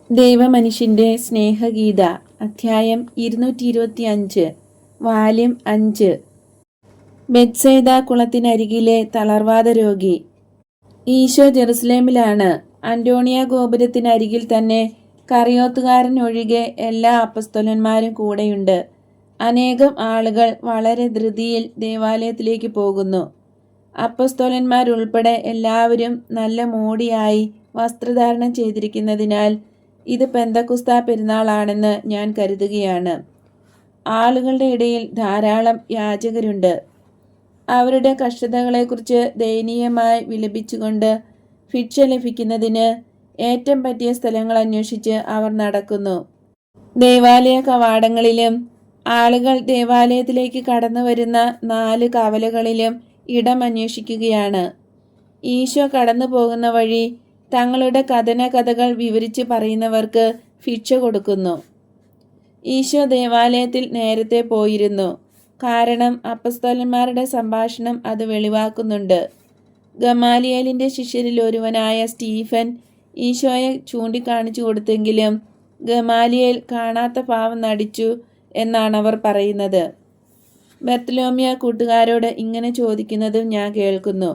ദൈവമനുഷ്യൻ്റെ സ്നേഹഗീത അധ്യായം 225 വാല്യം 5. ബെത്സൈദ കുളത്തിനരികിലെ തളർവാദ രോഗി. ഈശോ ജെറുസലേമിലാണ്. അന്റോണിയ ഗോപുരത്തിനരികിൽ തന്നെ കറിയോത്തുകാരൻ ഒഴികെ എല്ലാ അപ്പസ്തോലന്മാരും കൂടെയുണ്ട്. അനേകം ആളുകൾ വളരെ ധൃതിയിൽ ദേവാലയത്തിലേക്ക് പോകുന്നു. അപ്പസ്തോലന്മാരുൾപ്പെടെ എല്ലാവരും നല്ല മോടിയായി വസ്ത്രധാരണം ചെയ്തിരിക്കുന്നതിനാൽ ഇത് പെന്തക്കുസ്ത പെരുന്നാളാണെന്ന് ഞാൻ കരുതുകയാണ്. ആളുകളുടെ ഇടയിൽ ധാരാളം യാചകരുണ്ട്. അവരുടെ കഷ്ടതകളെക്കുറിച്ച് ദയനീയമായി വിലപിച്ചുകൊണ്ട് ഭിക്ഷ ലഭിക്കുന്നതിന് ഏറ്റവും പറ്റിയ സ്ഥലങ്ങൾ അന്വേഷിച്ച് അവർ നടക്കുന്നു. ദേവാലയ കവാടങ്ങളിലും ആളുകൾ ദേവാലയത്തിലേക്ക് കടന്നു വരുന്ന 4 കവലകളിലും ഇടം അന്വേഷിക്കുകയാണ്. ഈശോ കടന്നു പോകുന്ന വഴി തങ്ങളുടെ കഥകൾ വിവരിച്ച് പറയുന്നവർക്ക് ഭിക്ഷ കൊടുക്കുന്നു. ഈശോ ദേവാലയത്തിൽ നേരത്തെ പോയിരുന്നു. കാരണം അപ്പസ്തോലന്മാരുടെ സംഭാഷണം അത് വെളിവാക്കുന്നുണ്ട്. ഗമാലിയേലിൻ്റെ ശിഷ്യരിൽ ഒരുവനായ സ്റ്റീഫൻ ഈശോയെ ചൂണ്ടിക്കാണിച്ചു കൊടുത്തെങ്കിലും ഗമാലിയേൽ കാണാത്ത ഭാവം നടിച്ചു എന്നാണ് അവർ പറയുന്നത്. ബർത്തലോമ്യ കൂട്ടുകാരോട് ഇങ്ങനെ ചോദിക്കുന്നതും ഞാൻ കേൾക്കുന്നു.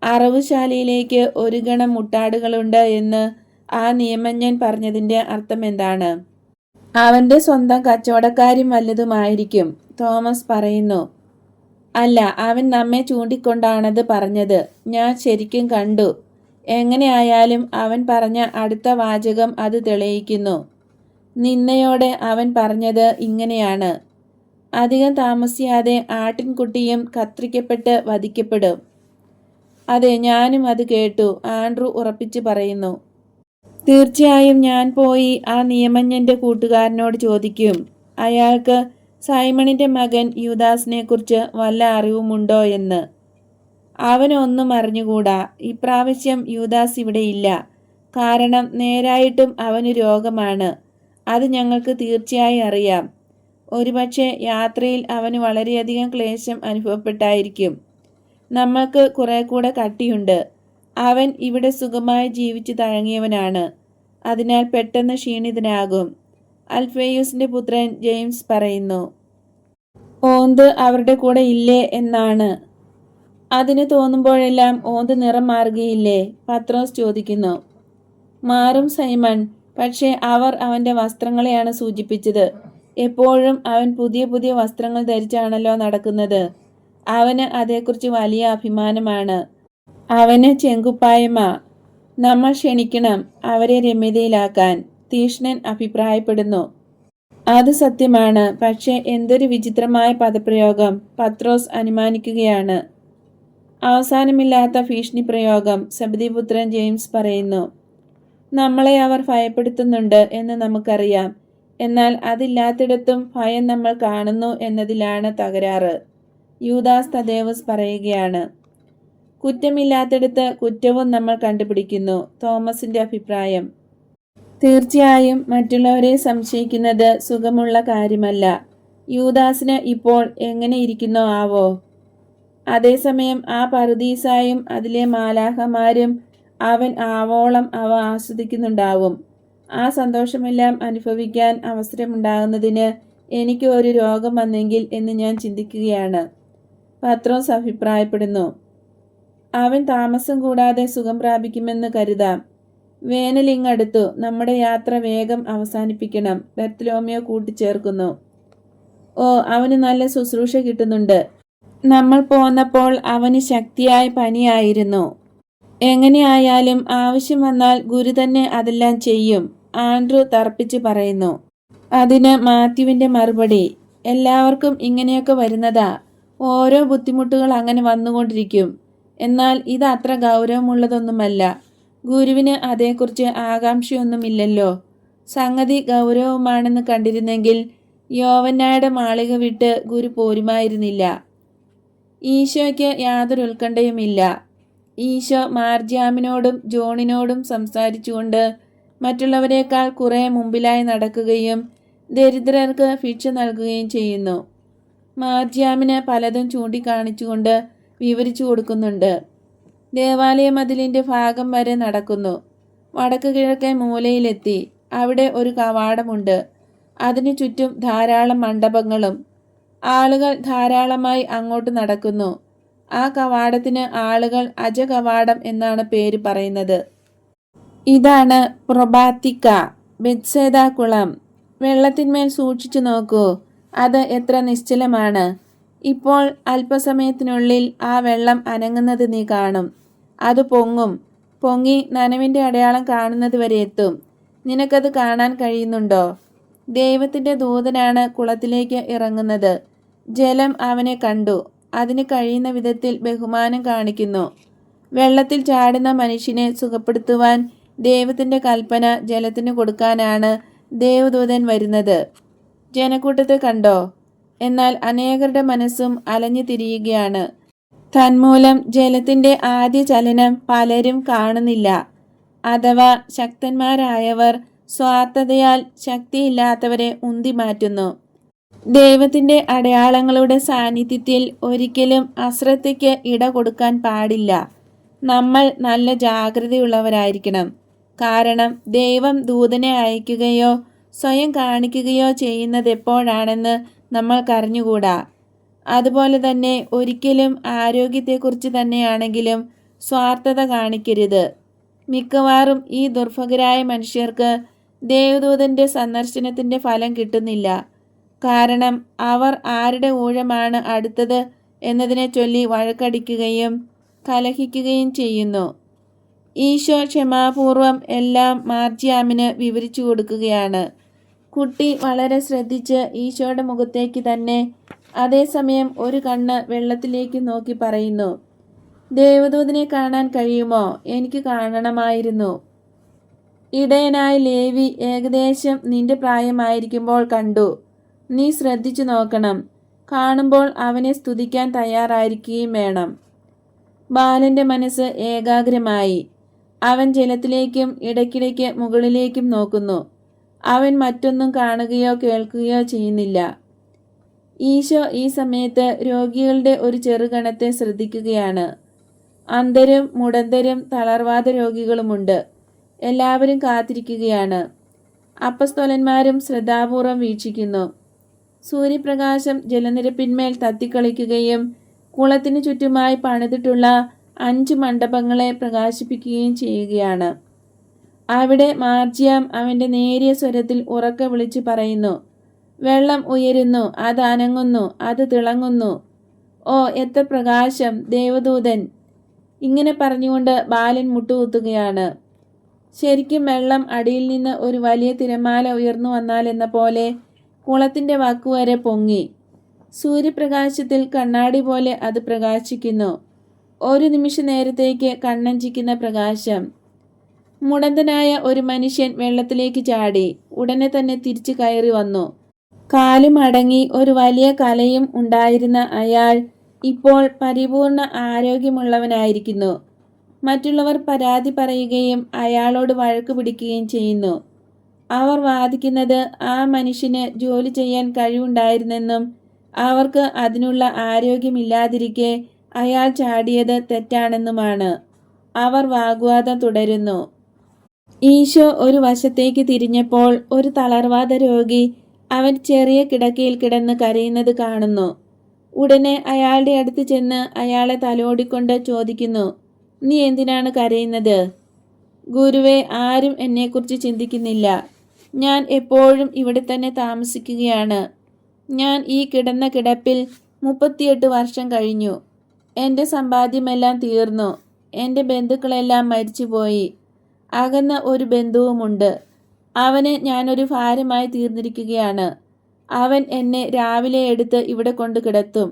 അറവുശാലയിലേക്ക് ഒരു ഗണം മുട്ടാടുകളുണ്ട് എന്ന് ആ നിയമജ്ഞൻ പറഞ്ഞതിൻ്റെ അർത്ഥം എന്താണ്? അവൻ്റെ സ്വന്തം കച്ചവടക്കാരും വല്ലതുമായിരിക്കും, തോമസ് പറയുന്നു. അല്ല, അവൻ നമ്മെ ചൂണ്ടിക്കൊണ്ടാണത് പറഞ്ഞത്. ഞാൻ ശരിക്കും കണ്ടു. എങ്ങനെയായാലും അവൻ പറഞ്ഞ അടുത്ത വാചകം അത് തെളിയിക്കുന്നു. നിന്നയോടെ അവൻ പറഞ്ഞത് ഇങ്ങനെയാണ്: അധികം താമസിയാതെ ആട്ടിൻകുട്ടിയും കത്രിക്കപ്പെട്ട് വധിക്കപ്പെടും. അതെ, ഞാനും അത് കേട്ടു, ആൻഡ്രൂ ഉറപ്പിച്ചു പറയുന്നു. തീർച്ചയായും ഞാൻ പോയി ആ നിയമജ്ഞൻ്റെ കൂട്ടുകാരനോട് ചോദിക്കും. അയാൾക്ക് സൈമണിൻ്റെ മകൻ യൂദാസിനെ കുറിച്ച് വല്ല അറിവുമുണ്ടോ എന്ന്. അവനൊന്നും അറിഞ്ഞുകൂടാ. ഇപ്രാവശ്യം യൂദാസ് ഇവിടെയില്ല. കാരണം നേരായിട്ടും അവന് രോഗമാണ്. അത് ഞങ്ങൾക്ക് തീർച്ചയായും അറിയാം. ഒരുപക്ഷെ യാത്രയിൽ അവന് വളരെയധികം ക്ലേശം അനുഭവപ്പെട്ടായിരിക്കും. നമ്മൾക്ക് കുറെ കൂടെ കട്ടിയുണ്ട്. അവൻ ഇവിടെ സുഖമായി ജീവിച്ചു തഴങ്ങിയവനാണ്. അതിനാൽ പെട്ടെന്ന് ക്ഷീണിതനാകും. അൽഫേയൂസിൻ്റെ പുത്രൻ ജെയിംസ് പറയുന്നു. ഓന്ത് അവരുടെ കൂടെ ഇല്ലേ എന്നാണ്. അതിന് തോന്നുമ്പോഴെല്ലാം ഓന്ത് നിറം മാറുകയില്ലേ? പത്രോസ് ചോദിക്കുന്നു. മാറും സൈമൺ, പക്ഷേ അവർ അവൻ്റെ വസ്ത്രങ്ങളെയാണ് സൂചിപ്പിച്ചത്. എപ്പോഴും അവൻ പുതിയ പുതിയ വസ്ത്രങ്ങൾ ധരിച്ചാണല്ലോ നടക്കുന്നത്. അവന് അതേക്കുറിച്ച് വലിയ അഭിമാനമാണ്. അവന് ചെങ്കുപ്പായമാ. നമ്മൾ ക്ഷണിക്കണം അവരെ രമ്യതയിലാക്കാൻ, തീഷ്ണൻ അഭിപ്രായപ്പെടുന്നു. അത് സത്യമാണ്, പക്ഷേ എന്തൊരു വിചിത്രമായ പദപ്രയോഗം, പത്രോസ് അനുമാനിക്കുകയാണ്. അവസാനമില്ലാത്ത ഭീഷണി പ്രയോഗം, സബദിപുത്രൻ ജെയിംസ് പറയുന്നു. നമ്മളെ അവർ ഭയപ്പെടുത്തുന്നുണ്ട് എന്ന് നമുക്കറിയാം. എന്നാൽ അതില്ലാത്തിടത്തും ഭയം നമ്മൾ കാണുന്നു എന്നതിലാണ് തകരാറ്. യൂദാസ് തദേവസ് പറയുകയാണ്. കുറ്റമില്ലാത്തിടത്ത് കുറ്റവും നമ്മൾ കണ്ടുപിടിക്കുന്നു, തോമസിന്റെ അഭിപ്രായം. തീർച്ചയായും മറ്റുള്ളവരെ സംശയിക്കുന്നത് സുഖമുള്ള കാര്യമല്ല. യൂദാസിന് ഇപ്പോൾ എങ്ങനെ ഇരിക്കുന്നോ ആവോ? അതേസമയം ആ പറുദീസായും അതിലെ മാലാഖമാരും അവൻ ആവോളം അവ ആസ്വദിക്കുന്നുണ്ടാവും. ആ സന്തോഷമെല്ലാം അനുഭവിക്കാൻ അവസരമുണ്ടാകുന്നതിന് എനിക്ക് ഒരു രോഗം വന്നെങ്കിൽ എന്ന് ഞാൻ ചിന്തിക്കുകയാണ്. പത്രോസ് അഭിപ്രായപ്പെടുന്നു. അവൻ താമസം കൂടാതെ സുഖം പ്രാപിക്കുമെന്ന് കരുതാം. വേനലിങ്ങടുത്തു, നമ്മുടെ യാത്ര വേഗം അവസാനിപ്പിക്കണം, ബർത്തലോമ്യോ കൂട്ടിച്ചേർക്കുന്നു. ഓ, അവന് നല്ല ശുശ്രൂഷ കിട്ടുന്നുണ്ട്. നമ്മൾ പോന്നപ്പോൾ അവന് ശക്തിയായ പനിയായിരുന്നു. എങ്ങനെയായാലും ആവശ്യം വന്നാൽ ഗുരു തന്നെ അതെല്ലാം ചെയ്യും, ആൻഡ്രൂ തർപ്പിച്ച് പറയുന്നു. അതിന് മാത്യുവിൻ്റെ മറുപടി, എല്ലാവർക്കും ഇങ്ങനെയൊക്കെ വരുന്നതാ. ഓരോ ബുദ്ധിമുട്ടുകൾ അങ്ങനെ വന്നുകൊണ്ടിരിക്കും. എന്നാൽ ഇത് അത്ര ഗൗരവമുള്ളതൊന്നുമല്ല. ഗുരുവിന് അതേക്കുറിച്ച് ആകാംക്ഷയൊന്നുമില്ലല്ലോ. സംഗതി ഗൗരവമാണെന്ന് കണ്ടിരുന്നെങ്കിൽ യോവന്നായുടെ മാളിക വിട്ട് ഗുരു പോരുമായിരുന്നില്ല. ഈശോയ്ക്ക് യാതൊരു ഉത്കണ്ഠയുമില്ല. ഈശോ മാർജാമിനോടും ജോണിനോടും സംസാരിച്ചുകൊണ്ട് മറ്റുള്ളവരെക്കാൾ കുറെ മുമ്പിലായി നടക്കുകയും ദരിദ്രർക്ക് ഭിക്ഷ നൽകുകയും ചെയ്യുന്നു. മാർജാമിന് പലതും ചൂണ്ടിക്കാണിച്ചുകൊണ്ട് വിവരിച്ചു കൊടുക്കുന്നുണ്ട്. ദേവാലയ മതിലിൻ്റെ ഭാഗം വരെ നടക്കുന്നു. വടക്ക് കിഴക്കൻ മൂലയിലെത്തി. അവിടെ ഒരു കവാടമുണ്ട്. അതിനു ചുറ്റും ധാരാളം മണ്ഡപങ്ങളും. ആളുകൾ ധാരാളമായി അങ്ങോട്ട് നടക്കുന്നു. ആ കവാടത്തിന് ആളുകൾ അജകവാടം എന്നാണ് പേര് പറയുന്നത്. ഇതാണ് പ്രൊബാത്തിക്ക, ബെത്സേദ കുളം. വെള്ളത്തിന്മേൽ സൂക്ഷിച്ചു നോക്കൂ, അത് എത്ര നിശ്ചലമാണ്. ഇപ്പോൾ അല്പസമയത്തിനുള്ളിൽ ആ വെള്ളം അനങ്ങുന്നത് നീ കാണും. അത് പൊങ്ങും. പൊങ്ങി നനവിൻ്റെ അടയാളം കാണുന്നത് വരെ എത്തും. നിനക്കത് കാണാൻ കഴിയുന്നുണ്ടോ? ദൈവത്തിൻ്റെ ദൂതനാണ് കുളത്തിലേക്ക് ഇറങ്ങുന്നത്. ജലം അവനെ കണ്ടു. അതിന് കഴിയുന്ന വിധത്തിൽ ബഹുമാനം കാണിക്കുന്നു. വെള്ളത്തിൽ ചാടുന്ന മനുഷ്യനെ സുഖപ്പെടുത്തുവാൻ ദൈവത്തിൻ്റെ കൽപ്പന ജലത്തിന് കൊടുക്കാനാണ് ദേവദൂതൻ വരുന്നത്. ജനക്കൂട്ടത്തെ കണ്ടോ? എന്നാൽ അനേകരുടെ മനസ്സും അലഞ്ഞു തിരിയുകയാണ്. തന്മൂലം ജലത്തിൻ്റെ ആദ്യ ചലനം പലരും കാണുന്നില്ല. അഥവാ ശക്തന്മാരായവർ സ്വാർത്ഥതയാൽ ശക്തിയില്ലാത്തവരെ ഉന്തി മാറ്റുന്നു. ദൈവത്തിൻ്റെ അടയാളങ്ങളുടെ സാന്നിധ്യത്തിൽ ഒരിക്കലും അശ്രദ്ധയ്ക്ക് ഇട കൊടുക്കാൻ പാടില്ല. നമ്മൾ നല്ല ജാഗ്രതയുള്ളവരായിരിക്കണം. കാരണം ദൈവം ദൂതനെ അയക്കുകയോ സ്വയം കാണിക്കുകയോ ചെയ്യുന്നത് എപ്പോഴാണെന്ന് നമ്മൾക്കറിഞ്ഞുകൂടാ. അതുപോലെ തന്നെ ഒരിക്കലും ആരോഗ്യത്തെക്കുറിച്ച് തന്നെയാണെങ്കിലും സ്വാർത്ഥത കാണിക്കരുത്. മിക്കവാറും ഈ ദുർഭകരായ മനുഷ്യർക്ക് ദേവദൂതൻ്റെ സന്ദർശനത്തിൻ്റെ ഫലം കിട്ടുന്നില്ല. കാരണം അവർ ആരുടെ ഊഴമാണ് അടുത്തത് എന്നതിനെ ചൊല്ലി വഴക്കടിക്കുകയും കലഹിക്കുകയും ചെയ്യുന്നു. ഈശോ ക്ഷമാപൂർവം എല്ലാം മാർജിയാമിന് വിവരിച്ചു കൊടുക്കുകയാണ്. കുട്ടി വളരെ ശ്രദ്ധിച്ച് ഈശോയുടെ മുഖത്തേക്ക് തന്നെ അതേസമയം ഒരു കണ്ണ് വെള്ളത്തിലേക്ക് നോക്കി പറയുന്നു, ദേവദൂതനെ കാണാൻ കഴിയുമോ? എനിക്ക് കാണണമായിരുന്നു. ഇടയനായ ലേവി ഏകദേശം നിന്റെ പ്രായമായിരിക്കുമ്പോൾ കണ്ടു. നീ ശ്രദ്ധിച്ചു നോക്കണം. കാണുമ്പോൾ അവനെ സ്തുതിക്കാൻ തയ്യാറായിരിക്കുകയും വേണം. ബാലൻ്റെ മനസ്സ് ഏകാഗ്രമായി. അവൻ ജലത്തിലേക്കും ഇടയ്ക്കിടയ്ക്ക് മുകളിലേക്കും നോക്കുന്നു. അവൻ മറ്റൊന്നും കാണുകയോ കേൾക്കുകയോ ചെയ്യുന്നില്ല. ഈശോ ഈ സമയത്ത് രോഗികളുടെ ഒരു ചെറുഗണത്തെ ശ്രദ്ധിക്കുകയാണ്. അന്ധരും മുടന്തരും തളർവാദ രോഗികളുമുണ്ട്. എല്ലാവരും കാത്തിരിക്കുകയാണ്. അപ്പസ്തോലന്മാരും ശ്രദ്ധാപൂർവം വീക്ഷിക്കുന്നു. സൂര്യപ്രകാശം ജലനിരപ്പിന്മേൽ തത്തിക്കളിക്കുകയും കുളത്തിനു ചുറ്റുമായി പണിതിട്ടുള്ള 5 മണ്ഡപങ്ങളെ പ്രകാശിപ്പിക്കുകയും ചെയ്യുകയാണ്. അവിടെ മാർജിയാം അവൻ്റെ നേരിയ സ്വരത്തിൽ ഉറക്കെ വിളിച്ചു പറയുന്നു, വെള്ളം ഉയരുന്നു, അത് അനങ്ങുന്നു, അത് തിളങ്ങുന്നു. ഓ എത്ര പ്രകാശം! ദേവദൂതൻ! ഇങ്ങനെ പറഞ്ഞുകൊണ്ട് ബാലൻ മുട്ടുകുത്തുകയാണ്. ശരിക്കും വെള്ളം അടിയിൽ നിന്ന് ഒരു വലിയ തിരമാല ഉയർന്നു വന്നാലെന്ന പോലെ കുളത്തിൻ്റെ വക്കുവരെ പൊങ്ങി. സൂര്യപ്രകാശത്തിൽ കണ്ണാടി പോലെ അത് പ്രകാശിക്കുന്നു. ഒരു നിമിഷ നേരത്തേക്ക് കണ്ണഞ്ചിക്കുന്ന പ്രകാശം. മുടന്തനായ ഒരു മനുഷ്യൻ വെള്ളത്തിലേക്ക് ചാടി. ഉടനെ തന്നെ തിരിച്ചു കയറി വന്നു. കാലും അടങ്ങി ഒരു വലിയ കലയും ഉണ്ടായിരുന്ന അയാൾ ഇപ്പോൾ പരിപൂർണ ആരോഗ്യമുള്ളവനായിരിക്കുന്നു. മറ്റുള്ളവർ പരാതി പറയുകയും അയാളോട് വഴക്ക് പിടിക്കുകയും ചെയ്യുന്നു. അവർ വാദിക്കുന്നത് ആ മനുഷ്യന് ജോലി ചെയ്യാൻ കഴിവുണ്ടായിരുന്നെന്നും അവർക്ക് അതിനുള്ള ആരോഗ്യമില്ലാതിരിക്കെ അയാൾ ചാടിയത് തെറ്റാണെന്നുമാണ്. അവർ വാഗ്വാദം തുടരുന്നു. ഈശോ ഒരു വശത്തേക്ക് തിരിഞ്ഞപ്പോൾ ഒരു തളർവാദ രോഗി അവൻ ചെറിയ കിടക്കയിൽ കിടന്ന് കരയുന്നത് കാണുന്നു. ഉടനെ അയാളുടെ അടുത്ത് ചെന്ന് അയാളെ തലോടിക്കൊണ്ട് ചോദിക്കുന്നു, നീ എന്തിനാണ് കരയുന്നത്? ഗുരുവേ, ആരും എന്നെക്കുറിച്ച് ചിന്തിക്കുന്നില്ല. ഞാൻ എപ്പോഴും ഇവിടെ തന്നെ താമസിക്കുകയാണ്. ഞാൻ ഈ കിടന്ന കിടപ്പിൽ 38 വർഷം കഴിഞ്ഞു. എൻ്റെ സമ്പാദ്യമെല്ലാം തീർന്നു. എൻ്റെ ബന്ധുക്കളെല്ലാം മരിച്ചുപോയി. അകന്ന ഒരു ബന്ധുവുമുണ്ട്. അവന് ഞാനൊരു ഭാരമായി തീർന്നിരിക്കുകയാണ്. അവൻ എന്നെ രാവിലെ എടുത്ത് ഇവിടെ കൊണ്ട് കിടത്തും.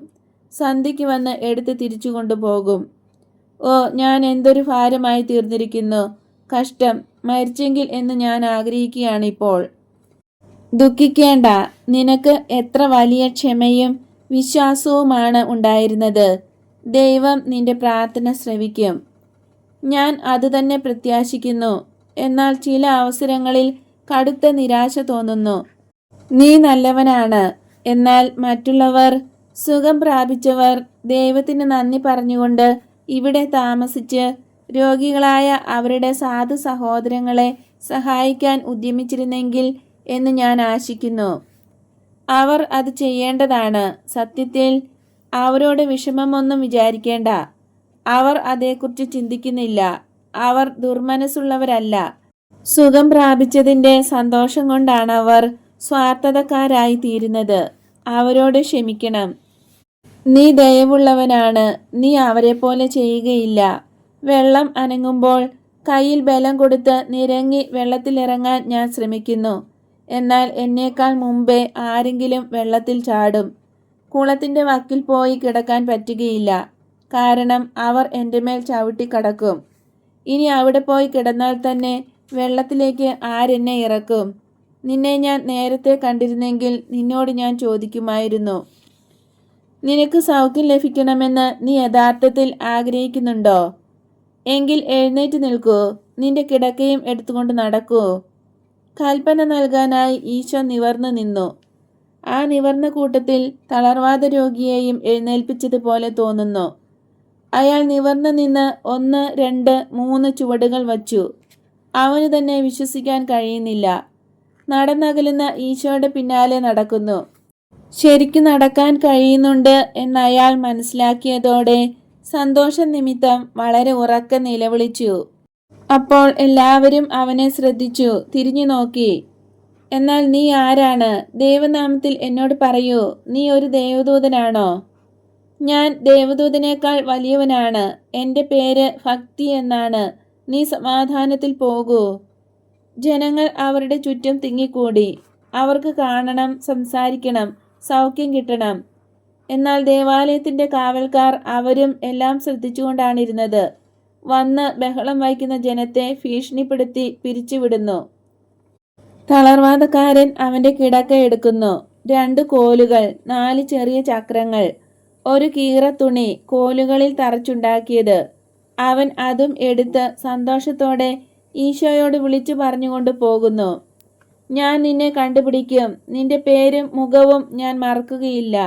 സന്ധ്യയ്ക്ക് വന്ന് എടുത്ത് തിരിച്ചു കൊണ്ടുപോകും. ഓ, ഞാൻ എന്തൊരു ഭാരമായി തീർന്നിരിക്കുന്നു. കഷ്ടം! മരിച്ചെങ്കിൽ എന്ന് ഞാൻ ആഗ്രഹിക്കുകയാണിപ്പോൾ. ദുഃഖിക്കേണ്ട. നിനക്ക് എത്ര വലിയ ക്ഷമയും വിശ്വാസവുമാണ് ഉണ്ടായിരുന്നത്. ദൈവം നിന്റെ പ്രാർത്ഥന ശ്രവിക്കും. ഞാൻ അതുതന്നെ പ്രത്യാശിക്കുന്നു. എന്നാൽ ചില അവസരങ്ങളിൽ കടുത്ത നിരാശ തോന്നുന്നു. നീ നല്ലവനാണ്. എന്നാൽ മറ്റുള്ളവർ, സുഖം പ്രാപിച്ചവർ ദൈവത്തിന് നന്ദി പറഞ്ഞുകൊണ്ട് ഇവിടെ താമസിച്ച് രോഗികളായ അവരുടെ സാധു സഹോദരങ്ങളെ സഹായിക്കാൻ ഉദ്യമിച്ചിരുന്നെങ്കിൽ എന്ന് ഞാൻ ആശിക്കുന്നു. അവർ അത് ചെയ്യേണ്ടതാണ്. സത്യത്തിൽ അവരോട് വിഷമമൊന്നും വിചാരിക്കേണ്ട. അവർ അതേക്കുറിച്ച് ചിന്തിക്കുന്നില്ല. അവർ ദുർമനസ്സുള്ളവരല്ല. സുഖം പ്രാപിച്ചതിൻ്റെ സന്തോഷം കൊണ്ടാണ് അവർ സ്വാർത്ഥതക്കാരായി തീരുന്നത്. അവരോട് ക്ഷമിക്കണം. നീ ദയവുള്ളവനാണ്. നീ അവരെ പോലെ ചെയ്യുകയില്ല. വെള്ളം അനങ്ങുമ്പോൾ കയ്യിൽ ബലം കൊടുത്ത് നിരങ്ങി വെള്ളത്തിലിറങ്ങാൻ ഞാൻ ശ്രമിക്കുന്നു. എന്നാൽ എന്നേക്കാൾ മുമ്പേ ആരെങ്കിലും വെള്ളത്തിൽ ചാടും. കുളത്തിൻ്റെ വക്കിൽ പോയി കിടക്കാൻ പറ്റുകയില്ല. കാരണം അവർ എൻ്റെ മേൽ ചവിട്ടിക്കടക്കും. ഇനി അവിടെ പോയി കിടന്നാൽ തന്നെ വെള്ളത്തിലേക്ക് ആരെന്നെ ഇറക്കും? നിന്നെ ഞാൻ നേരത്തെ കണ്ടിരുന്നെങ്കിൽ നിന്നോട് ഞാൻ ചോദിക്കുമായിരുന്നു, നിനക്ക് സൗഖ്യം ലഭിക്കണമെന്ന് നീ യഥാർത്ഥത്തിൽ ആഗ്രഹിക്കുന്നുണ്ടോ? എങ്കിൽ എഴുന്നേറ്റ് നിൽക്കൂ, നിന്റെ കിടക്കയും എടുത്തുകൊണ്ട് നടക്കൂ. കൽപ്പന നൽകാനായി ഈശോ നിവർന്നു നിന്നു. ആ നിവർന്ന കൂട്ടത്തിൽ തളർവാദ രോഗിയെയും എഴുന്നേൽപ്പിച്ചതുപോലെ തോന്നുന്നു. അയാൾ നിവർന്നു നിന്ന് 1, 2, 3 ചുവടുകൾ വച്ചു. അവന് തന്നെ വിശ്വസിക്കാൻ കഴിയുന്നില്ല. നടന്നകലുന്ന ഈശോയുടെ പിന്നാലെ നടക്കുന്നു. ശരിക്കും നടക്കാൻ കഴിയുന്നുണ്ട് എന്നയാൾ മനസ്സിലാക്കിയതോടെ സന്തോഷ നിമിത്തം വളരെ ഉറക്കെ നിലവിളിച്ചു. അപ്പോൾ എല്ലാവരും അവനെ ശ്രദ്ധിച്ചു തിരിഞ്ഞു നോക്കി. എന്നാൽ നീ ആരാണ്? ദൈവനാമത്തിൽ എന്നോട് പറയൂ, നീ ഒരു ദേവദൂതനാണോ? ഞാൻ ദേവദൂതനേക്കാൾ വലിയവനാണ്. എൻ്റെ പേര് ഭക്തി എന്നാണ്. നീ സമാധാനത്തിൽ പോകൂ. ജനങ്ങൾ അവരുടെ ചുറ്റും തിങ്ങിക്കൂടി. അവർക്ക് കാണണം, സംസാരിക്കണം, സൗഖ്യം കിട്ടണം. എന്നാൽ ദേവാലയത്തിൻ്റെ കാവൽക്കാർ അവരും എല്ലാം ശ്രദ്ധിച്ചുകൊണ്ടാണിരുന്നത്. വന്ന് ബഹളം വയ്ക്കുന്ന ജനത്തെ ഭീഷണിപ്പെടുത്തി പിരിച്ചുവിടുന്നു. തളർവാദക്കാരൻ അവൻ്റെ കിടക്ക എടുക്കുന്നു. 2 കോലുകൾ, 4 ചെറിയ ചക്രങ്ങൾ, ഒരു കീറത്തുണി കോലുകളിൽ തറച്ചുണ്ടാക്കിയത്. അവൻ അതും എടുത്ത് സന്തോഷത്തോടെ ഈശോയോട് വിളിച്ചു പറഞ്ഞുകൊണ്ട് പോകുന്നു. ഞാൻ നിന്നെ കണ്ടുപിടിക്കും. നിന്റെ പേരും മുഖവും ഞാൻ മറക്കുകയില്ല.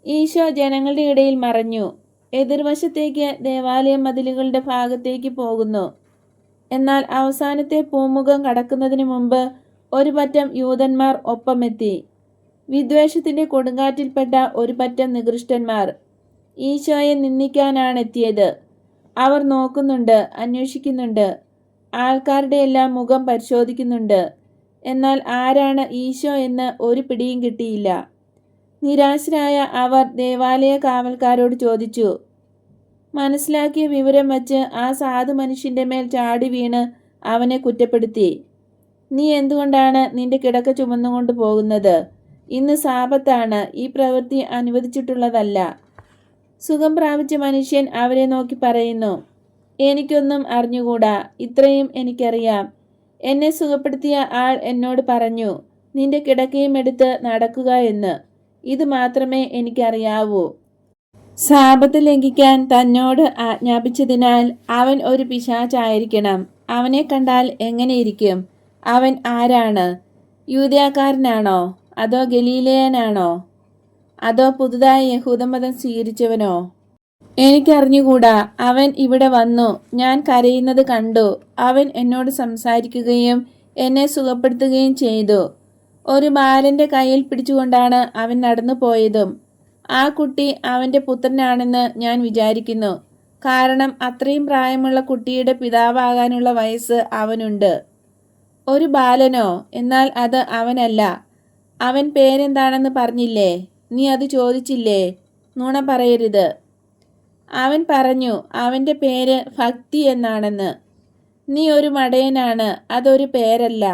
ഈശോ ജനങ്ങളുടെ ഇടയിൽ മറഞ്ഞു. എതിർവശത്തേക്ക് ദേവാലയ മതിലുകളുടെ ഭാഗത്തേക്ക് പോകുന്നു. എന്നാൽ അവസാനത്തെ പൂമുഖം കടക്കുന്നതിന് മുമ്പ് ഒരു പറ്റം യൂതന്മാർ ഒപ്പമെത്തി. വിദ്വേഷത്തിൻ്റെ കൊടുങ്കാറ്റിൽപ്പെട്ട ഒരു പറ്റം നികൃഷ്ടന്മാർ ഈശോയെ നിന്ദിക്കാനാണെത്തിയത്. അവർ നോക്കുന്നുണ്ട്, അന്വേഷിക്കുന്നുണ്ട്, ആൾക്കാരുടെ എല്ലാം മുഖം പരിശോധിക്കുന്നുണ്ട്. എന്നാൽ ആരാണ് ഈശോ എന്ന് ഒരു പിടിയും കിട്ടിയില്ല. നിരാശരായ അവർ ദേവാലയ കാവൽക്കാരോട് ചോദിച്ചു. മനസ്സിലാക്കിയ വിവരം വച്ച് ആ സാധു മനുഷ്യൻ്റെ മേൽ ചാടി വീണ് അവനെ കുറ്റപ്പെടുത്തി. നീ എന്തുകൊണ്ടാണ് നിന്റെ കിടക്ക ചുമന്നുകൊണ്ട് പോകുന്നത്? ഇന്ന് സാബത്താണ്. ഈ പ്രവൃത്തി അനുവദിച്ചിട്ടുള്ളതല്ല. സുഖം പ്രാപിച്ച മനുഷ്യൻ അവരെ നോക്കി പറയുന്നു, എനിക്കൊന്നും അറിഞ്ഞുകൂടാ. ഇത്രയും എനിക്കറിയാം. എന്നെ സുഖപ്പെടുത്തിയ ആൾ എന്നോട് പറഞ്ഞു, നിന്റെ കിടക്കയും എടുത്ത് നടക്കുക എന്ന്. ഇത് മാത്രമേ എനിക്കറിയാവൂ. സാബത്ത് ലംഘിക്കാൻ തന്നോട് ആജ്ഞാപിച്ചതിനാൽ അവൻ ഒരു പിശാചായിരിക്കണം. അവനെ കണ്ടാൽ എങ്ങനെയിരിക്കും? അവൻ ആരാണ്? യൂദയാക്കാരനാണോ? അതോ ഗലീലയനാണോ? അതോ പുതുതായി യഹൂദമതം സ്വീകരിച്ചവനോ? എനിക്കറിഞ്ഞുകൂടാ. അവൻ ഇവിടെ വന്നു. ഞാൻ കരയുന്നത് കണ്ടു. അവൻ എന്നോട് സംസാരിക്കുകയും എന്നെ സുഖപ്പെടുത്തുകയും ചെയ്തു. ഒരു ബാലൻ്റെ കയ്യിൽ പിടിച്ചുകൊണ്ടാണ് അവൻ നടന്നു പോയതും. ആ കുട്ടി അവൻ്റെ പുത്രനാണെന്ന് ഞാൻ വിചാരിക്കുന്നു. കാരണം അത്രയും പ്രായമുള്ള കുട്ടിയുടെ പിതാവാകാനുള്ള വയസ്സ് അവനുണ്ട്. ഒരു ബാലനോ? എന്നാൽ അത് അവനല്ല. അവൻ പേരെന്താണെന്ന് പറഞ്ഞില്ലേ? നീ അത് ചോദിച്ചില്ലേ? നുണ പറയരുത്. അവൻ പറഞ്ഞു, അവൻ്റെ പേര് ഭക്തി എന്നാണെന്ന്. നീ ഒരു മടയനാണ്. അതൊരു പേരല്ല.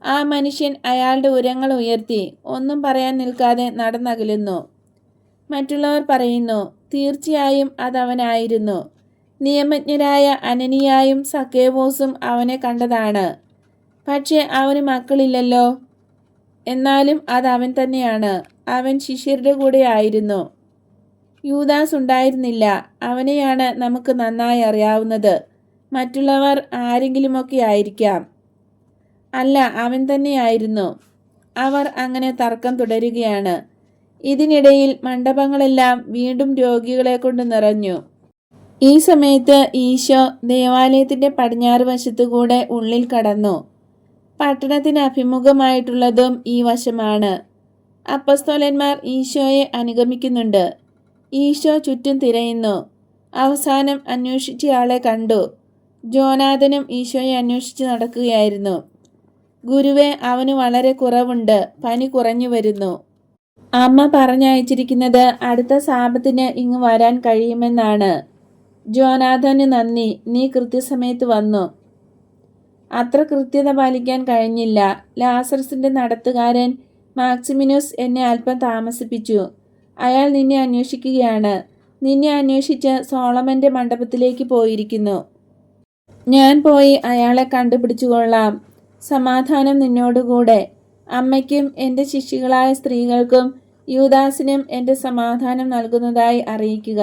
ആ മനുഷ്യൻ അയാളുടെ ഉരങ്ങൾ ഉയർത്തി ഒന്നും പറയാൻ നിൽക്കാതെ നടന്നകലുന്നു. മറ്റുള്ളവർ പറയുന്നു, തീർച്ചയായും അതവനായിരുന്നു. നിയമജ്ഞരായ അനനിയായും സക്കേവോസും അവനെ കണ്ടതാണ്. പക്ഷേ അവന് മക്കളില്ലല്ലോ. എന്നാലും അതവൻ തന്നെയാണ്. അവൻ ശിഷ്യരുടെ കൂടെ ആയിരുന്നു. യൂദാസ് ഉണ്ടായിരുന്നില്ല. അവനെയാണ് നമുക്ക് നന്നായി അറിയാവുന്നത്. മറ്റുള്ളവർ ആരെങ്കിലുമൊക്കെ ആയിരിക്കാം. അല്ല, അവൻ തന്നെയായിരുന്നു. അവർ അങ്ങനെ തർക്കം തുടരുകയാണ്. ഇതിനിടയിൽ മണ്ഡപങ്ങളെല്ലാം വീണ്ടും രോഗികളെ കൊണ്ട് നിറഞ്ഞു. ഈ സമയത്ത് ഈശോ ദേവാലയത്തിന്റെ പടിഞ്ഞാറ് വശത്തുകൂടെ ഉള്ളിൽ കടന്നു. പട്ടണത്തിന് അഭിമുഖമായിട്ടുള്ളതും ഈ വശമാണ്. അപ്പസ്തോലന്മാർ ഈശോയെ അനുഗമിക്കുന്നുണ്ട്. ഈശോ ചുറ്റും തിരയുന്നു. അവസാനം അന്വേഷിച്ചയാളെ കണ്ടു. ജോനാഥനും ഈശോയെ അന്വേഷിച്ച് നടക്കുകയായിരുന്നു. ഗുരുവെ, അവന് വളരെ കുറവുണ്ട്, പനി കുറഞ്ഞു വരുന്നു. അമ്മ പറഞ്ഞയച്ചിരിക്കുന്നത് അടുത്ത സാബത്തിന് ഇങ്ങ് വരാൻ കഴിയുമെന്നാണ്. ജോനാഥന് നന്ദി, നീ കൃത്യസമയത്ത് വന്നു. അത്ര കൃത്യത പാലിക്കാൻ കഴിഞ്ഞില്ല. ലാസറസിന്റെ നടത്തുകാരൻ മാക്സിമിനുസ് എന്നെ അല്പം താമസിപ്പിച്ചു. അയാൾ നിന്നെ അന്വേഷിക്കുകയാണ്. നിന്നെ അന്വേഷിച്ച് സോളമന്റെ മണ്ഡപത്തിലേക്ക് പോയിരിക്കുന്നു. ഞാൻ പോയി അയാളെ കണ്ടുപിടിച്ചുകൊള്ളാം. സമാധാനം നിന്നോടുകൂടെ. അമ്മയ്ക്കും എൻ്റെ ശിഷ്യകളായ സ്ത്രീകൾക്കും യൂദാസിനും എൻ്റെ സമാധാനം നൽകുന്നതായി അറിയിക്കുക.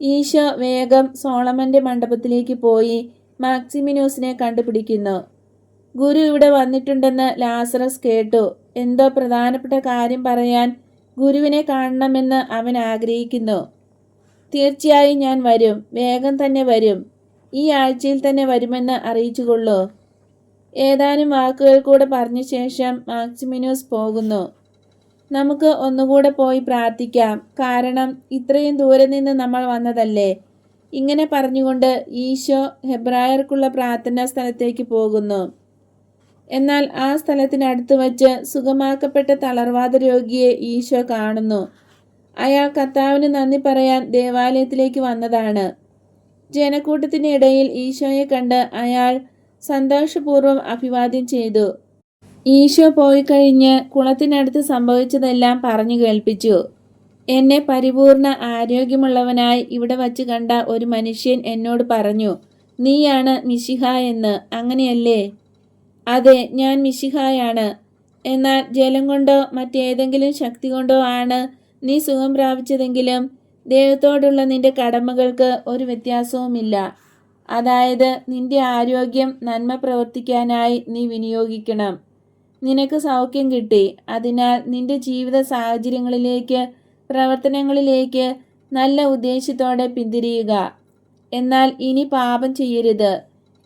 ഈശോ വേഗം സോളമന്റെ മണ്ഡപത്തിലേക്ക് പോയി മാക്സിമിനൂസിനെ കണ്ടുപിടിക്കുന്നു. ഗുരു ഇവിടെ വന്നിട്ടുണ്ടെന്ന് ലാസറസ് കേട്ടു. എന്തോ പ്രധാനപ്പെട്ട കാര്യം പറയാൻ ഗുരുവിനെ കാണണമെന്ന് അവൻ ആഗ്രഹിക്കുന്നു. തീർച്ചയായും ഞാൻ വരും, വേഗം തന്നെ വരും. ഈ ആഴ്ചയിൽ തന്നെ വരുമെന്ന് അറിയിച്ചുകൊള്ളൂ. ഏതാനും വാക്കുകൾ കൂടെ പറഞ്ഞ ശേഷം മാക്സിമിനൂസ് പോകുന്നു. നമുക്ക് ഒന്നുകൂടെ പോയി പ്രാർത്ഥിക്കാം, കാരണം ഇത്രയും ദൂരെ നിന്ന് നമ്മൾ വന്നതല്ലേ. ഇങ്ങനെ പറഞ്ഞുകൊണ്ട് ഈശോ ഹെബ്രായർക്കുള്ള പ്രാർത്ഥനാ സ്ഥലത്തേക്ക് പോകുന്നു. എന്നാൽ ആ സ്ഥലത്തിനടുത്ത് വച്ച് സുഖമാക്കപ്പെട്ട തളർവാദ രോഗിയെ ഈശോ കാണുന്നു. അയാൾ കർത്താവിന് നന്ദി പറയാൻ ദേവാലയത്തിലേക്ക് വന്നതാണ്. ജനക്കൂട്ടത്തിനിടയിൽ ഈശോയെ കണ്ട് അയാൾ സന്തോഷപൂർവ്വം അഭിവാദ്യം ചെയ്തു. ഈശോ പോയി കഴിഞ്ഞ് കുളത്തിനടുത്ത് സംഭവിച്ചതെല്ലാം പറഞ്ഞു കേൾപ്പിച്ചു. എന്നെ പരിപൂർണ ആരോഗ്യമുള്ളവനായി ഇവിടെ വച്ച് കണ്ട ഒരു മനുഷ്യൻ എന്നോട് പറഞ്ഞു, നീയാണ് മിശിഹ എന്ന്. അങ്ങനെയല്ലേ? അതെ, ഞാൻ മിശിഹായാണ്. എന്നാൽ ജലം കൊണ്ടോ മറ്റേതെങ്കിലും ശക്തി കൊണ്ടോ ആണ് നീ സുഖം പ്രാപിച്ചതെങ്കിലും ദൈവത്തോടുള്ള നിന്റെ കടമകൾക്ക് ഒരു വ്യത്യാസവുമില്ല. അതായത് നിന്റെ ആരോഗ്യം നന്മ പ്രവർത്തിക്കാനായി നീ വിനിയോഗിക്കണം. നിനക്ക് സൗഖ്യം കിട്ടി. അതിനാൽ നിന്റെ ജീവിത സാഹചര്യങ്ങളിലേക്ക്, പ്രവർത്തനങ്ങളിലേക്ക് നല്ല ഉദ്ദേശത്തോടെ പിന്തിരിയുക. എന്നാൽ ഇനി പാപം ചെയ്യരുത്.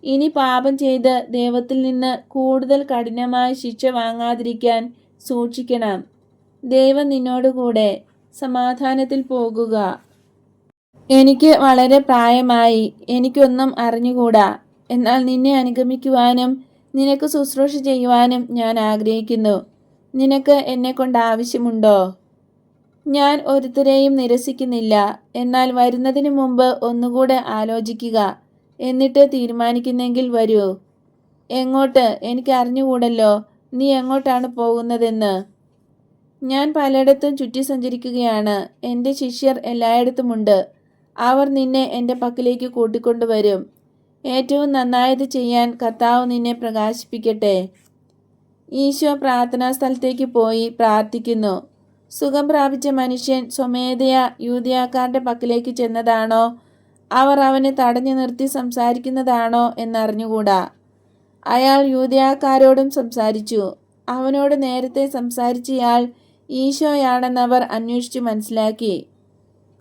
ഇനി പാപം ചെയ്ത് ദൈവത്തിൽ നിന്ന് കൂടുതൽ കഠിനമായ ശിക്ഷ വാങ്ങാതിരിക്കാൻ സൂക്ഷിക്കണം. ദൈവം നിന്നോടുകൂടെ. സമാധാനത്തിൽ പോകുക. എനിക്ക് വളരെ പ്രായമായി. എനിക്കൊന്നും അറിഞ്ഞുകൂടാ. എന്നാൽ നിന്നെ അനുഗമിക്കുവാനും നിനക്ക് ശുശ്രൂഷ ചെയ്യുവാനും ഞാൻ ആഗ്രഹിക്കുന്നു. നിനക്ക് എന്നെക്കൊണ്ട് ആവശ്യമുണ്ടോ? ഞാൻ ഒരുത്തരെയും നിരസിക്കുന്നില്ല. എന്നാൽ വരുന്നതിന് മുമ്പ് ഒന്നുകൂടെ ആലോചിക്കുക. എന്നിട്ട് തീരുമാനിക്കുന്നെങ്കിൽ വരൂ. എങ്ങോട്ട്? എനിക്ക് അറിഞ്ഞുകൂടല്ലോ. നീ എങ്ങോട്ടാണ് പോകുന്നതെന്ന്. ഞാൻ പലയിടത്തും ചുറ്റി സഞ്ചരിക്കുകയാണ്. എൻ്റെ ശിഷ്യർ എല്ലായിടത്തുമുണ്ട്. അവർ നിന്നെ എൻ്റെ പക്കലേക്ക് കൂട്ടിക്കൊണ്ടുവരും. ഏറ്റവും നന്നായത് ചെയ്യാൻ കർത്താവ് നിന്നെ പ്രകാശിപ്പിക്കട്ടെ. ഈശോ പ്രാർത്ഥനാ സ്ഥലത്തേക്ക് പോയി പ്രാർത്ഥിക്കുന്നു. സുഖം പ്രാപിച്ച മനുഷ്യൻ സ്വമേധയാ യൂദയാക്കാരുടെ പക്കലേക്ക് ചെന്നതാണോ, അവർ അവനെ തടഞ്ഞു നിർത്തി സംസാരിക്കുന്നതാണോ എന്നറിഞ്ഞുകൂടാ. അയാൾ യൂദയാക്കാരോടും സംസാരിച്ചു. അവനോട് നേരത്തെ സംസാരിച്ചയാൾ ഈശോയാണെന്നവർ അന്വേഷിച്ചു മനസ്സിലാക്കി.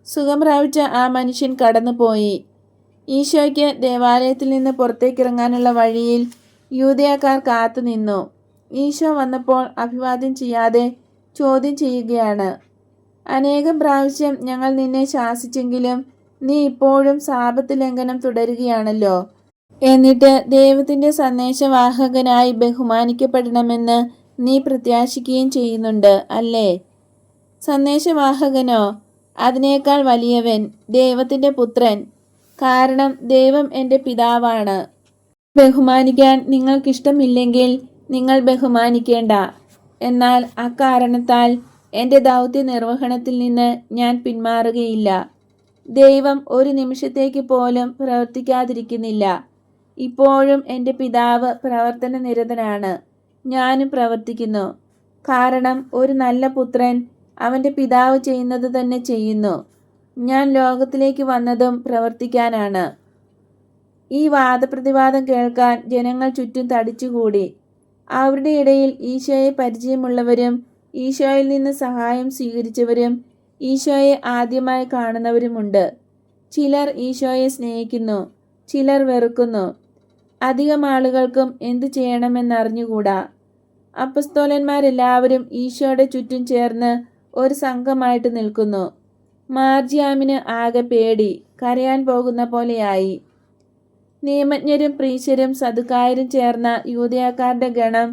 സുഖം പ്രാപിച്ച ആ മനുഷ്യൻ കടന്നുപോയി. ഈശോയ്ക്ക് ദേവാലയത്തിൽ നിന്ന് പുറത്തേക്കിറങ്ങാനുള്ള വഴിയിൽ യൂദയാക്കാർ കാത്തുനിന്നു. ഈശോ വന്നപ്പോൾ അഭിവാദ്യം ചെയ്യാതെ ചോദ്യം ചെയ്യുകയാണ്. അനേകം പ്രാവശ്യം ഞങ്ങൾ നിന്നെ ശാസിച്ചെങ്കിലും നീ ഇപ്പോഴും സാബത്ത് ലംഘനം തുടരുകയാണല്ലോ. എന്നിട്ട് ദൈവത്തിൻ്റെ സന്ദേശവാഹകനായി ബഹുമാനിക്കപ്പെടണമെന്ന് നീ പ്രത്യാശിക്കുകയും ചെയ്യുന്നുണ്ട് അല്ലേ? സന്ദേശവാഹകനോ? അതിനേക്കാൾ വലിയവൻ, ദൈവത്തിൻ്റെ പുത്രൻ. കാരണം ദൈവം എൻ്റെ പിതാവാണ്. ബഹുമാനിക്കാൻ നിങ്ങൾക്കിഷ്ടമില്ലെങ്കിൽ നിങ്ങൾ ബഹുമാനിക്കേണ്ട. എന്നാൽ അക്കാരണത്താൽ എൻ്റെ ദൗത്യ നിർവഹണത്തിൽ നിന്ന് ഞാൻ പിന്മാറുകയില്ല. ദൈവം ഒരു നിമിഷത്തേക്ക് പോലും പ്രവർത്തിക്കാതിരിക്കുന്നില്ല. ഇപ്പോഴും എൻ്റെ പിതാവ് പ്രവർത്തന നിരതനാണ്. ഞാനും പ്രവർത്തിക്കുന്നു. കാരണം ഒരു നല്ല പുത്രൻ അവൻ്റെ പിതാവ് ചെയ്യുന്നത് തന്നെ ചെയ്യുന്നു. ഞാൻ ലോകത്തിലേക്ക് വന്നതും പ്രവർത്തിക്കാനാണ്. ഈ വാദപ്രതിവാദം കേൾക്കാൻ ജനങ്ങൾ ചുറ്റും തടിച്ചുകൂടി. അവരുടെ ഇടയിൽ ഈശോയെ പരിചയമുള്ളവരും ഈശോയിൽ നിന്ന് സഹായം സ്വീകരിച്ചവരും ഈശോയെ ആദ്യമായി കാണുന്നവരുമുണ്ട്. ചിലർ ഈശോയെ സ്നേഹിക്കുന്നു, ചിലർ വെറുക്കുന്നു. അധികം ആളുകൾക്കും എന്തു ചെയ്യണമെന്നറിഞ്ഞുകൂടാ. അപ്പസ്തോലന്മാരെല്ലാവരും ഈശോയുടെ ചുറ്റും ചേർന്ന് ഒരു സംഘമായിട്ട് നിൽക്കുന്നു. മാർജിയാമിന് ആകെ പേടി, കരയാൻ പോകുന്ന പോലെയായി. നിയമജ്ഞരും പ്രീശരും സദുക്കായരും ചേർന്ന യൂദയാക്കാരുടെ ഗണം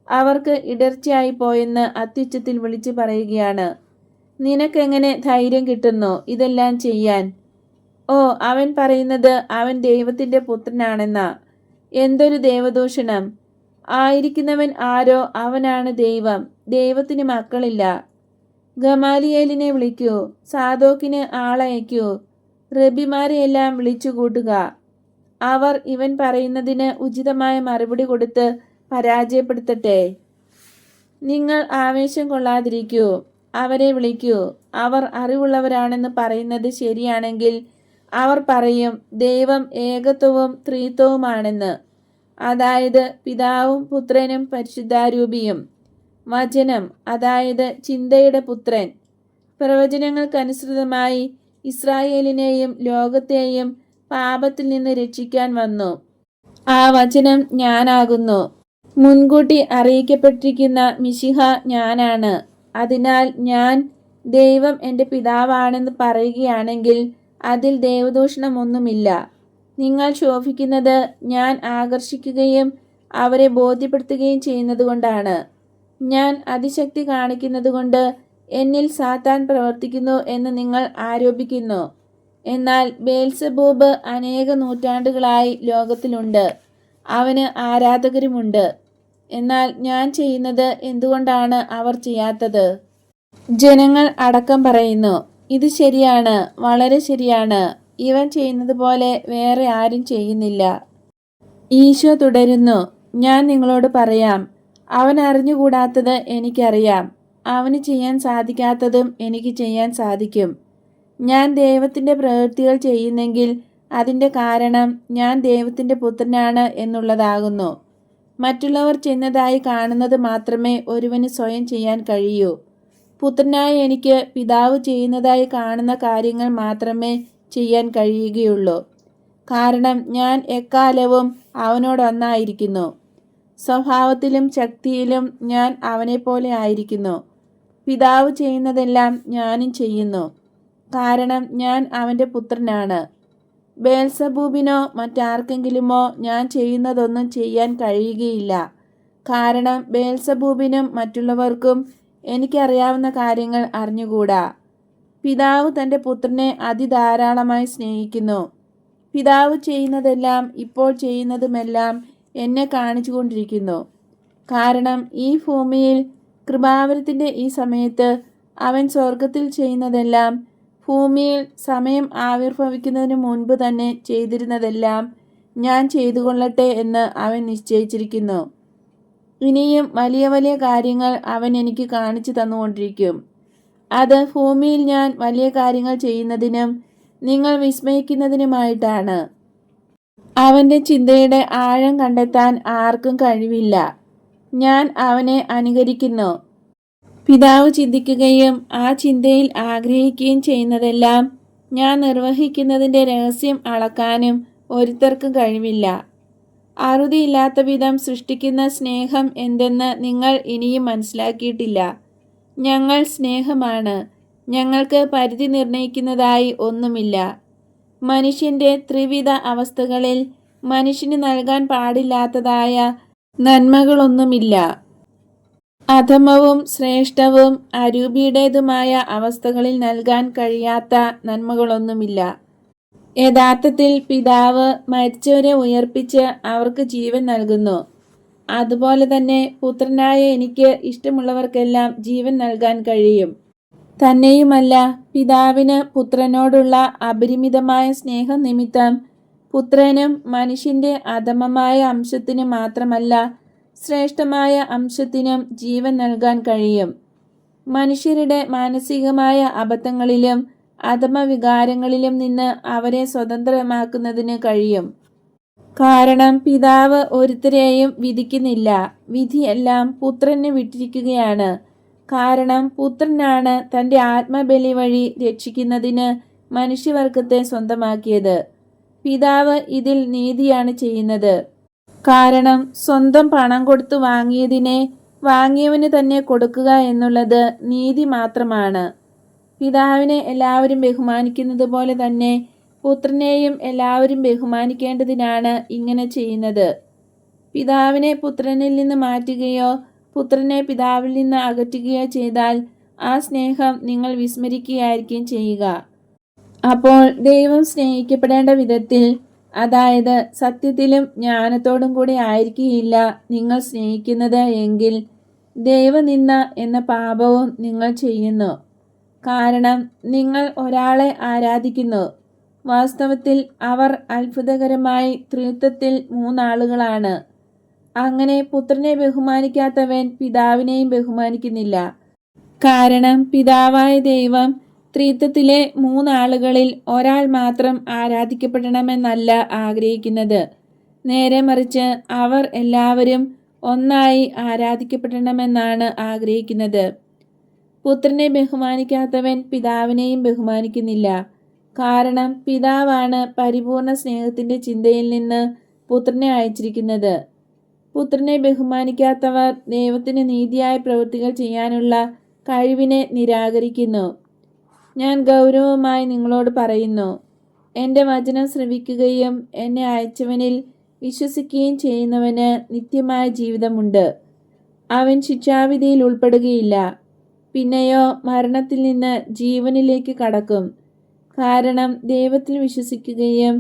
അവർക്ക് ഇടർച്ചയായി പോയെന്ന് അത്യുച്ചത്തിൽ വിളിച്ചു പറയുകയാണ്. നിനക്കെങ്ങനെ ധൈര്യം കിട്ടുന്നു ഇതെല്ലാം ചെയ്യാൻ? ഓ, അവൻ പറയുന്നത് അവൻ ദൈവത്തിൻ്റെ പുത്രനാണെന്നാ. എന്തൊരു ദൈവദൂഷണം! ആയിരിക്കുന്നവൻ ആരോ അവനാണ് ദൈവം. ദൈവത്തിന് മക്കളില്ല. ഗമാലിയേലിനെ വിളിക്കൂ, സാദോക്കിന് ആളയക്കൂ, റബിമാരെയെല്ലാം വിളിച്ചു കൂട്ടുക. അവർ ഇവൻ പറയുന്നതിന് ഉചിതമായ മറുപടി കൊടുത്ത് പരാജയപ്പെടുത്തട്ടെ. നിങ്ങൾ ആവേശം കൊള്ളാതിരിക്കൂ, അവരെ വിളിക്കൂ. അവർ അറിവുള്ളവരാണെന്ന് പറയുന്നത് ശരിയാണെങ്കിൽ അവർ പറയും ദൈവം ഏകത്വവും ത്രിത്വവുമാണെന്ന്, അതായത് പിതാവും പുത്രനും പരിശുദ്ധാരൂപിയും. വചനം, അതായത് ചിന്തയുടെ പുത്രൻ, പ്രവചനങ്ങൾക്കനുസൃതമായി ഇസ്രായേലിനെയും ലോകത്തെയും പാപത്തിൽ നിന്ന് രക്ഷിക്കാൻ വന്നു. ആ വചനം ഞാനാകുന്നു. മുൻകൂട്ടി അറിയിക്കപ്പെട്ടിരിക്കുന്ന മിശിഹ ഞാനാണ്. അതിനാൽ ഞാൻ ദൈവം എൻ്റെ പിതാവാണെന്ന് പറയുകയാണെങ്കിൽ അതിൽ ദൈവദൂഷണമൊന്നുമില്ല. നിങ്ങൾ ശോഭിക്കുന്നത് ഞാൻ ആകർഷിക്കുകയും അവരെ ബോധ്യപ്പെടുത്തുകയും ചെയ്യുന്നതുകൊണ്ടാണ്. ഞാൻ അതിശക്തി കാണിക്കുന്നതുകൊണ്ട് എന്നിൽ സാത്താൻ പ്രവർത്തിക്കുന്നു എന്ന് നിങ്ങൾ ആരോപിക്കുന്നു. എന്നാൽ ബേൽസെബൂബ് അനേക നൂറ്റാണ്ടുകളായി ലോകത്തിലുണ്ട്, അവന് ആരാധകരുമുണ്ട്. എന്നാൽ ഞാൻ ചെയ്യുന്നത് എന്തുകൊണ്ടാണ് അവർ ചെയ്യാത്തത്? ജനങ്ങൾ അടക്കം പറയുന്നു, ഇത് ശരിയാണ്, വളരെ ശരിയാണ്. ഇവൻ ചെയ്യുന്നത് പോലെ വേറെ ആരും ചെയ്യുന്നില്ല. ഈശോ തുടരുന്നു, ഞാൻ നിങ്ങളോട് പറയാം, അവൻ അറിഞ്ഞുകൂടാത്തത് എനിക്കറിയാം. അവന് ചെയ്യാൻ സാധിക്കാത്തതും എനിക്ക് ചെയ്യാൻ സാധിക്കും. ഞാൻ ദൈവത്തിൻ്റെ പ്രവൃത്തികൾ ചെയ്യുന്നെങ്കിൽ അതിൻ്റെ കാരണം ഞാൻ ദൈവത്തിൻ്റെ പുത്രനാണ് എന്നുള്ളതാകുന്നു. മറ്റുള്ളവർ ചെയ്യുന്നതായി കാണുന്നത് മാത്രമേ ഒരുവന് സ്വയം ചെയ്യാൻ കഴിയൂ. പുത്രനായ എനിക്ക് പിതാവ് ചെയ്യുന്നതായി കാണുന്ന കാര്യങ്ങൾ മാത്രമേ ചെയ്യാൻ കഴിയുകയുള്ളൂ. കാരണം ഞാൻ എക്കാലവും അവനോടൊന്നായിരിക്കുന്നു. സ്വഭാവത്തിലും ശക്തിയിലും ഞാൻ അവനെപ്പോലെ ആയിരിക്കുന്നു. പിതാവ് ചെയ്യുന്നതെല്ലാം ഞാനും ചെയ്യുന്നു, കാരണം ഞാൻ അവൻ്റെ പുത്രനാണ്. ബേൽസബൂബിനോ മറ്റാർക്കെങ്കിലുമോ ഞാൻ ചെയ്യുന്നതൊന്നും ചെയ്യാൻ കഴിയുകയില്ല. കാരണം ബേൽസബൂബിനും മറ്റുള്ളവർക്കും എനിക്കറിയാവുന്ന കാര്യങ്ങൾ അറിഞ്ഞുകൂടാ. പിതാവ് തൻ്റെ പുത്രനെ അതിധാരാളമായി സ്നേഹിക്കുന്നു. പിതാവ് ചെയ്യുന്നതെല്ലാം ഇപ്പോൾ ചെയ്യുന്നതുമെല്ലാം എന്നെ കാണിച്ചു കൊണ്ടിരിക്കുന്നു. കാരണം ഈ ഭൂമിയിൽ കൃപാവരത്തിൻ്റെ ഈ സമയത്ത് അവൻ സ്വർഗത്തിൽ ചെയ്യുന്നതെല്ലാം ഭൂമിയിൽ സമയം ആവിർഭവിക്കുന്നതിന് മുൻപ് തന്നെ ചെയ്തിരുന്നതെല്ലാം ഞാൻ ചെയ്തു കൊള്ളട്ടെ എന്ന് അവൻ നിശ്ചയിച്ചിരിക്കുന്നു. ഇനിയും വലിയ വലിയ കാര്യങ്ങൾ അവൻ എനിക്ക് കാണിച്ചു തന്നുകൊണ്ടിരിക്കും. അത് ഭൂമിയിൽ ഞാൻ വലിയ കാര്യങ്ങൾ ചെയ്യുന്നതിനും നിങ്ങൾ വിസ്മയിക്കുന്നതിനുമായിട്ടാണ്. അവൻ്റെ ചിന്തയുടെ ആഴം കണ്ടെത്താൻ ആർക്കും കഴിവില്ല. ഞാൻ അവനെ അനുകരിക്കുന്നു. പിതാവ് ചിന്തിക്കുകയും ആ ചിന്തയിൽ ആഗ്രഹിക്കുകയും ചെയ്യുന്നതെല്ലാം ഞാൻ നിർവഹിക്കുന്നതിൻ്റെ രഹസ്യം അളക്കാനും ഒരുത്തർക്കും കഴിവില്ല. അറുതിയില്ലാത്ത വിധം സൃഷ്ടിക്കുന്ന സ്നേഹം എന്തെന്ന് നിങ്ങൾ ഇനിയും മനസ്സിലാക്കിയിട്ടില്ല. ഞങ്ങൾ സ്നേഹമാണ്. ഞങ്ങൾക്ക് പരിധി നിർണയിക്കുന്നതായി ഒന്നുമില്ല. മനുഷ്യൻ്റെ ത്രിവിധ അവസ്ഥകളിൽ മനുഷ്യന് നൽകാൻ പാടില്ലാത്തതായ നന്മകളൊന്നുമില്ല. അധമവും ശ്രേഷ്ഠവും അരൂപിയുടേതുമായ അവസ്ഥകളിൽ നൽകാൻ കഴിയാത്ത നന്മകളൊന്നുമില്ല. യഥാർത്ഥത്തിൽ പിതാവ് മരിച്ചവരെ ഉയർപ്പിച്ച് അവർക്ക് ജീവൻ നൽകുന്നു. അതുപോലെ തന്നെ പുത്രനായ എനിക്ക് ഇഷ്ടമുള്ളവർക്കെല്ലാം ജീവൻ നൽകാൻ കഴിയും. തന്നെയുമല്ല, പിതാവിന് പുത്രനോടുള്ള അപരിമിതമായ സ്നേഹം നിമിത്തം പുത്രനും മനുഷ്യൻ്റെ അധമമായ അംശത്തിന് മാത്രമല്ല ശ്രേഷ്ഠമായ അംശത്തിനും ജീവൻ നൽകാൻ കഴിയും. മനുഷ്യരുടെ മാനസികമായ അബദ്ധങ്ങളിലും അധമവികാരങ്ങളിലും നിന്ന് അവരെ സ്വതന്ത്രമാക്കുന്നതിന് കഴിയും. കാരണം പിതാവ് ഒരുത്തരെയും വിധിക്കുന്നില്ല, വിധിയെല്ലാം പുത്രന് വിട്ടിരിക്കുകയാണ്. കാരണം പുത്രനാണ് തൻ്റെ ആത്മബലി വഴി രക്ഷിക്കുന്നതിന് മനുഷ്യവർഗത്തെ സ്വന്തമാക്കിയത്. പിതാവ് ഇതിൽ നീതിയാണ് ചെയ്യുന്നത്. കാരണം സ്വന്തം പണം കൊടുത്തു വാങ്ങിയതിനെ വാങ്ങിയവന് തന്നെ കൊടുക്കുക എന്നുള്ളത് നീതി മാത്രമാണ്. പിതാവിനെ എല്ലാവരും ബഹുമാനിക്കുന്നത് പോലെ തന്നെ പുത്രനെയും എല്ലാവരും ബഹുമാനിക്കേണ്ടതിനാണ് ഇങ്ങനെ ചെയ്യുന്നത്. പിതാവിനെ പുത്രനിൽ നിന്ന് മാറ്റുകയോ പുത്രനെ പിതാവിൽ നിന്ന് അകറ്റുകയോ ചെയ്താൽ ആ സ്നേഹം നിങ്ങൾ വിസ്മരിക്കുകയായിരിക്കും ചെയ്യുക. അപ്പോൾ ദൈവം സ്നേഹിക്കപ്പെടേണ്ട വിധത്തിൽ, അതായത് സത്യത്തിലും ജ്ഞാനത്തോടും കൂടി ആയിരിക്കുകയില്ല നിങ്ങൾ സ്നേഹിക്കുന്നത് എങ്കിൽ ദൈവനിന്ദ എന്ന പാപവും നിങ്ങൾ ചെയ്യുന്നു. കാരണം നിങ്ങൾ ഒരാളെ ആരാധിക്കുന്നു. വാസ്തവത്തിൽ അവർ അത്ഭുതകരമായി ത്രിത്വത്തിൽ മൂന്നാളുകളാണ്. അങ്ങനെ പുത്രനെ ബഹുമാനിക്കാത്തവൻ പിതാവിനെയും ബഹുമാനിക്കുന്നില്ല. കാരണം പിതാവായ ദൈവം ത്രിത്വത്തിലെ മൂന്നാളുകളിൽ ഒരാൾ മാത്രം ആരാധിക്കപ്പെടണമെന്നല്ല ആഗ്രഹിക്കുന്നത്. നേരെ മറിച്ച് അവർ എല്ലാവരും ഒന്നായി ആരാധിക്കപ്പെടണമെന്നാണ് ആഗ്രഹിക്കുന്നത്. പുത്രനെ ബഹുമാനിക്കാത്തവൻ പിതാവിനെയും ബഹുമാനിക്കുന്നില്ല. കാരണം പിതാവാണ് പരിപൂർണ സ്നേഹത്തിൻ്റെ ചിന്തയിൽ നിന്ന് പുത്രനെ അയച്ചിരിക്കുന്നത്. പുത്രനെ ബഹുമാനിക്കാത്തവർ ദൈവത്തിന് നീതിയായ പ്രവൃത്തികൾ ചെയ്യാനുള്ള കഴിവിനെ നിരാകരിക്കുന്നു. ഞാൻ ഗൗരവമായി നിങ്ങളോട് പറയുന്നു, എൻ്റെ വചനം ശ്രവിക്കുകയും എന്നെ അയച്ചവനിൽ വിശ്വസിക്കുകയും ചെയ്യുന്നവന് നിത്യമായ ജീവിതമുണ്ട്. അവൻ ശിക്ഷാവിധിയിൽ ഉൾപ്പെടുകയില്ല, പിന്നെയോ മരണത്തിൽ നിന്ന് ജീവനിലേക്ക് കടക്കും. കാരണം ദൈവത്തിൽ വിശ്വസിക്കുകയും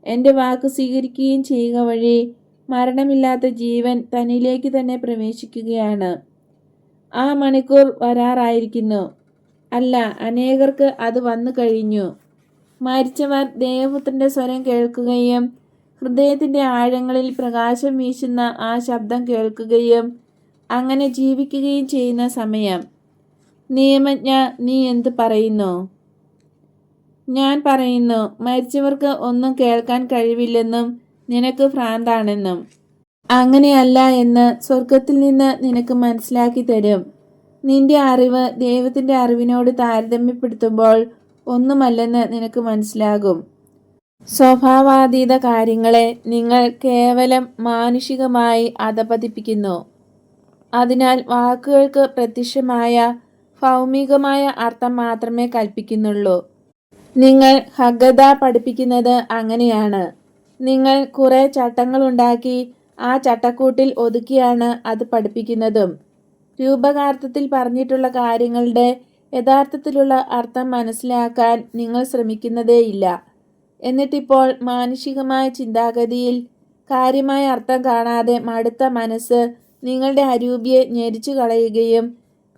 എൻ്റെ വാക്ക് സ്വീകരിക്കുകയും ചെയ്യുക വഴി മരണമില്ലാത്ത ജീവൻ തന്നിലേക്ക് തന്നെ പ്രവേശിക്കുകയാണ്. ആ മണിക്കൂർ വരാറായിരിക്കുന്നു. അല്ല, അനേകർക്ക് അത് വന്നു കഴിഞ്ഞു. മരിച്ചവർ ദൈവപുത്രൻ്റെ സ്വരം കേൾക്കുകയും ഹൃദയത്തിൻ്റെ ആഴങ്ങളിൽ പ്രകാശം വീശുന്ന ആ ശബ്ദം കേൾക്കുകയും അങ്ങനെ ജീവിക്കുകയും ചെയ്യുന്ന സമയം. നിയമജ്ഞ, നീ എന്ത് പറയുന്നു? ഞാൻ പറയുന്നു, മരിച്ചവർക്ക് ഒന്നും കേൾക്കാൻ കഴിവില്ലെന്നും നിനക്ക് ഭ്രാന്താണെന്നും. അങ്ങനെയല്ല എന്ന് സ്വർഗത്തിൽ നിന്ന് നിനക്ക് മനസ്സിലാക്കി തരും. നിന്റെ അറിവ് ദൈവത്തിൻ്റെ അറിവിനോട് താരതമ്യപ്പെടുത്തുമ്പോൾ ഒന്നുമല്ലെന്ന് നിനക്ക് മനസ്സിലാകും. സ്വഭാവാതീത കാര്യങ്ങളെ നിങ്ങൾ കേവലം മാനുഷികമായി അധപതിപ്പിക്കുന്നു. അതിനാൽ വാക്കുകൾക്ക് പ്രത്യക്ഷമായ ഭൗമികമായ അർത്ഥം മാത്രമേ കൽപ്പിക്കുന്നുള്ളൂ. നിങ്ങൾ ഹഗദ പഠിപ്പിക്കുന്നത് അങ്ങനെയാണ്. നിങ്ങൾ കുറേ ചട്ടങ്ങളുണ്ടാക്കി ആ ചട്ടക്കൂട്ടിൽ ഒതുക്കിയാണ് അത് പഠിപ്പിക്കുന്നതും. രൂപകാർത്ഥത്തിൽ പറഞ്ഞിട്ടുള്ള കാര്യങ്ങളുടെ യഥാർത്ഥത്തിലുള്ള അർത്ഥം മനസ്സിലാക്കാൻ നിങ്ങൾ ശ്രമിക്കുന്നതേയില്ല. എന്നിട്ടിപ്പോൾ മാനുഷികമായ ചിന്താഗതിയിൽ കാര്യമായ അർത്ഥം കാണാതെ മടുത്ത മനസ്സ് നിങ്ങളുടെ അരൂപിയെ ഞെരിച്ചു കളയുകയും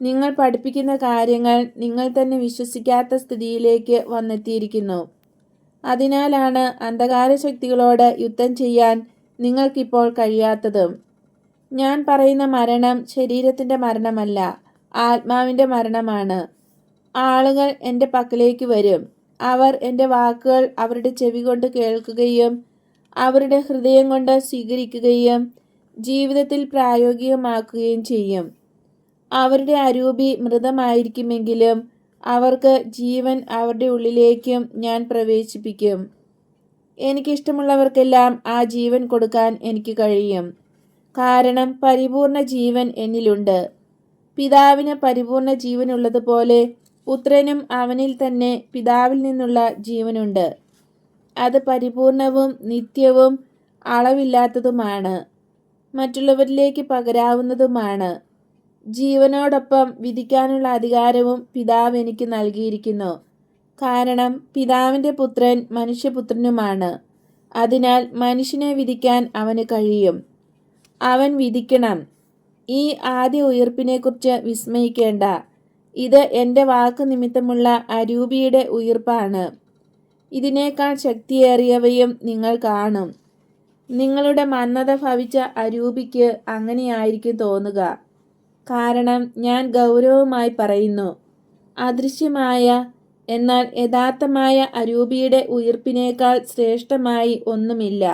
നിങ്ങൾ പഠിപ്പിക്കുന്ന കാര്യങ്ങൾ നിങ്ങൾ തന്നെ വിശ്വസിക്കാത്ത സ്ഥിതിയിലേക്ക് വന്നെത്തിയിരിക്കുന്നു. അതിനാലാണ് അന്ധകാര ശക്തികളോട് യുദ്ധം ചെയ്യാൻ നിങ്ങൾക്കിപ്പോൾ കഴിയാത്തതും. ഞാൻ പറയുന്ന മരണം ശരീരത്തിൻ്റെ മരണമല്ല, ആത്മാവിൻ്റെ മരണമാണ്. ആളുകൾ എൻ്റെ പക്കലേക്ക് വരും. അവർ എൻ്റെ വാക്കുകൾ അവരുടെ ചെവി കൊണ്ട് കേൾക്കുകയും അവരുടെ ഹൃദയം കൊണ്ട് സ്വീകരിക്കുകയും ജീവിതത്തിൽ പ്രായോഗികമാക്കുകയും ചെയ്യും. അവരുടെ അരൂപി മൃതമായിരിക്കുമെങ്കിലും അവർക്ക് ജീവൻ അവരുടെ ഉള്ളിലേക്കും ഞാൻ പ്രവേശിപ്പിക്കും. എനിക്കിഷ്ടമുള്ളവർക്കെല്ലാം ആ ജീവൻ കൊടുക്കാൻ എനിക്ക് കഴിയും. കാരണം പരിപൂർണ ജീവൻ എന്നിലുണ്ട്. പിതാവിന് പരിപൂർണ ജീവനുള്ളതുപോലെ പുത്രനും അവനിൽ തന്നെ പിതാവിൽ നിന്നുള്ള ജീവനുണ്ട്. അത് പരിപൂർണവും നിത്യവും അളവില്ലാത്തതുമാണ്, മറ്റുള്ളവരിലേക്ക് പകരാവുന്നതുമാണ്. ജീവനോടൊപ്പം വിധിക്കാനുള്ള അധികാരവും പിതാവ് എനിക്ക് നൽകിയിരിക്കുന്നു. കാരണം പിതാവിൻ്റെ പുത്രൻ മനുഷ്യപുത്രനുമാണ്. അതിനാൽ മനുഷ്യനെ വിധിക്കാൻ അവന് കഴിയും. അവൻ വിധിക്കണം. ഈ ആദ്യ ഉയിർപ്പിനെക്കുറിച്ച് വിസ്മയിക്കേണ്ട. ഇത് എൻ്റെ വാക്ക് നിമിത്തമുള്ള അരൂപിയുടെ ഉയിർപ്പാണ്. ഇതിനേക്കാൾ ശക്തിയേറിയവയും നിങ്ങൾ കാണും. നിങ്ങളുടെ മന്ദത ഭവിച്ച അരൂപിക്ക് അങ്ങനെയായിരിക്കും തോന്നുക. കാരണം ഞാൻ ഗൗരവമായി പറയുന്നു, അദൃശ്യമായ എന്നാൽ യഥാർത്ഥമായ അരൂപിയുടെ ഉയിർപ്പിനേക്കാൾ ശ്രേഷ്ഠമായി ഒന്നുമില്ല.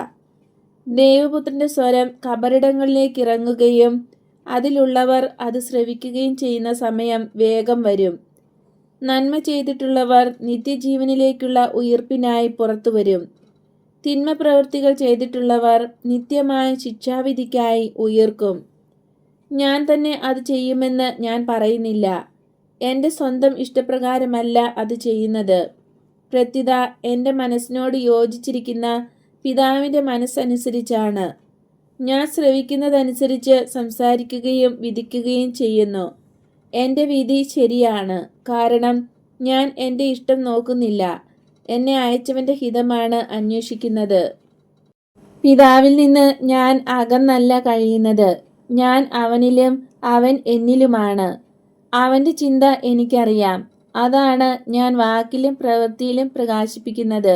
ദൈവപുത്രൻ്റെ സ്വരം കബറിടങ്ങളിലേക്ക് ഇറങ്ങുകയും അതിലുള്ളവർ അത് ശ്രവിക്കുകയും ചെയ്യുന്ന സമയം വേഗം വരും. നന്മ ചെയ്തിട്ടുള്ളവർ നിത്യജീവനിലേക്കുള്ള ഉയിർപ്പിനായി പുറത്തു വരും. തിന്മ പ്രവൃത്തികൾ ചെയ്തിട്ടുള്ളവർ നിത്യമായ ശിക്ഷാവിധിക്കായി ഉയിർക്കും. ഞാൻ തന്നെ അത് ചെയ്യുമെന്ന് ഞാൻ പറയുന്നില്ല. എൻ്റെ സ്വന്തം ഇഷ്ടപ്രകാരമല്ല അത് ചെയ്യുന്നത്. പ്രത്യുത എൻ്റെ മനസ്സിനോട് യോജിച്ചിരിക്കുന്ന പിതാവിൻ്റെ മനസ്സനുസരിച്ചാണ് ഞാൻ ശ്രവിക്കുന്നതനുസരിച്ച് സംസാരിക്കുകയും വിധിക്കുകയും ചെയ്യുന്നു. എൻ്റെ വിധി ശരിയാണ്, കാരണം ഞാൻ എൻ്റെ ഇഷ്ടം നോക്കുന്നില്ല, എന്നെ അയച്ചവൻ്റെ ഹിതമാണ് അന്വേഷിക്കുന്നത്. പിതാവിൽ നിന്ന് ഞാൻ അകന്നല്ല കഴിയുന്നത്. ഞാൻ അവനിലും അവൻ എന്നിലുമാണ്. അവൻ്റെ ചിന്ത എനിക്കറിയാം. അതാണ് ഞാൻ വാക്കിലും പ്രവൃത്തിയിലും പ്രകാശിപ്പിക്കുന്നത്.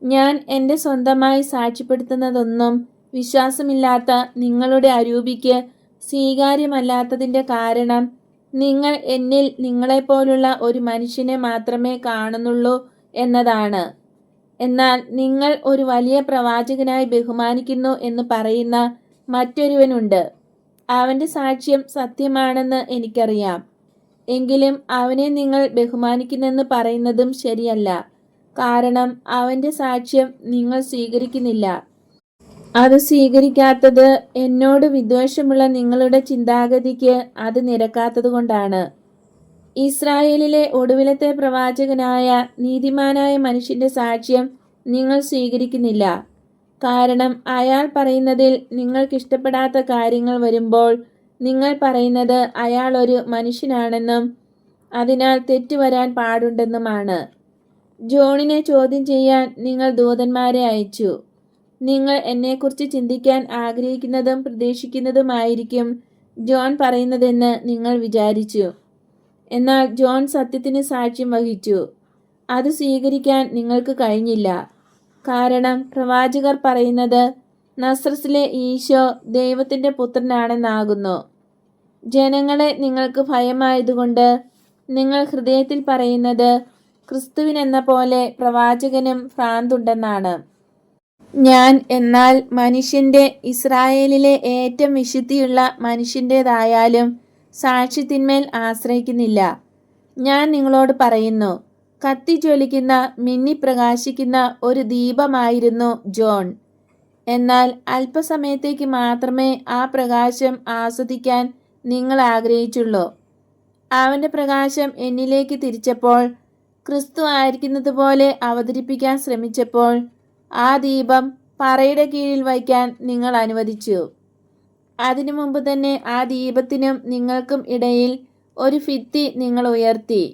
ഞാൻ എൻ്റെ സ്വന്തമായി സാക്ഷ്യപ്പെടുത്തുന്നതൊന്നും വിശ്വാസമില്ലാത്ത നിങ്ങളുടെ അരൂപിക്ക് സ്വീകാര്യമല്ലാത്തതിൻ്റെ കാരണം നിങ്ങൾ എന്നിൽ നിങ്ങളെപ്പോലുള്ള ഒരു മനുഷ്യനെ മാത്രമേ കാണുന്നുള്ളൂ എന്നതാണ്. എന്നാൽ നിങ്ങൾ ഒരു വലിയ പ്രവാചകനായി ബഹുമാനിക്കുന്നു എന്ന് പറയുന്ന മറ്റൊരുവനുണ്ട്. അവൻ്റെ സാക്ഷ്യം സത്യമാണെന്ന് എനിക്കറിയാം. എങ്കിലും അവനെ നിങ്ങൾ ബഹുമാനിക്കുന്നെന്ന് പറയുന്നതും ശരിയല്ല, കാരണം അവൻ്റെ സാക്ഷ്യം നിങ്ങൾ സ്വീകരിക്കുന്നില്ല. അത് സ്വീകരിക്കാത്തത് എന്നോട് വിദ്വേഷമുള്ള നിങ്ങളുടെ ചിന്താഗതിക്ക് അത് നിരക്കാത്തതുകൊണ്ടാണ്. ഇസ്രായേലിലെ ഒടുവിലത്തെ പ്രവാചകനായ നീതിമാനായ മനുഷ്യൻ്റെ സാക്ഷ്യം നിങ്ങൾ സ്വീകരിക്കുന്നില്ല. കാരണം അയാൾ പറയുന്നതിൽ നിങ്ങൾക്കിഷ്ടപ്പെടാത്ത കാര്യങ്ങൾ വരുമ്പോൾ നിങ്ങൾ പറയുന്നത് അയാൾ ഒരു മനുഷ്യനാണെന്നും അതിനാൽ തെറ്റുവരാൻ പാടുണ്ടെന്നുമാണ്. ജോണിനെ ചോദ്യം ചെയ്യാൻ നിങ്ങൾ ദൂതന്മാരെ അയച്ചു. നിങ്ങൾ എന്നെക്കുറിച്ച് ചിന്തിക്കാൻ ആഗ്രഹിക്കുന്നതും പ്രതീക്ഷിക്കുന്നതുമായിരിക്കും ജോൺ പറയുന്നതെന്ന് നിങ്ങൾ വിചാരിച്ചു. എന്നാൽ ജോൺ സത്യത്തിന് സാക്ഷ്യം വഹിച്ചു. അത് സ്വീകരിക്കാൻ നിങ്ങൾക്ക് കഴിഞ്ഞില്ല. കാരണം പ്രവാചകർ പറയുന്നത് നസ്രത്തിലെ ഈശോ ദൈവത്തിൻ്റെ പുത്രനാണെന്നാകുന്നു. ജനങ്ങളെ നിങ്ങൾക്ക് ഭയമായതുകൊണ്ട് നിങ്ങൾ ഹൃദയത്തിൽ പറയുന്നത് ക്രിസ്തുവിനെന്ന പോലെ പ്രവാചകനും ഭ്രാന്തുണ്ടെന്നാണ്. ഞാൻ എന്നാൽ മനുഷ്യൻ്റെ, ഇസ്രായേലിലെ ഏറ്റവും വിശുദ്ധിയുള്ള മനുഷ്യൻ്റേതായാലും സാക്ഷ്യത്തിന്മേൽ ആശ്രയിക്കുന്നില്ല. ഞാൻ നിങ്ങളോട് പറയുന്നു, കത്തിജ്വലിക്കുന്ന മിന്നിപ്രകാശിക്കുന്ന ഒരു ദീപമായിരുന്നു ജോൺ. എന്നാൽ അല്പസമയത്തേക്ക് മാത്രമേ ആ പ്രകാശം ആസ്വദിക്കാൻ നിങ്ങൾ ആഗ്രഹിച്ചുള്ളൂ. അവൻ്റെ പ്രകാശം എന്നിലേക്ക് തിരിച്ചപ്പോൾ, ക്രിസ്തു ആയിരിക്കുന്നത് പോലെ അവതരിപ്പിക്കാൻ ശ്രമിച്ചപ്പോൾ ആ ദീപം പറയുടെ കീഴിൽ വയ്ക്കാൻ നിങ്ങൾ അനുവദിച്ചു. അതിനു മുമ്പ് തന്നെ ആ ദീപത്തിനും നിങ്ങൾക്കും ഇടയിൽ ഒരു ഭിത്തി നിങ്ങൾ ഉയർത്തി.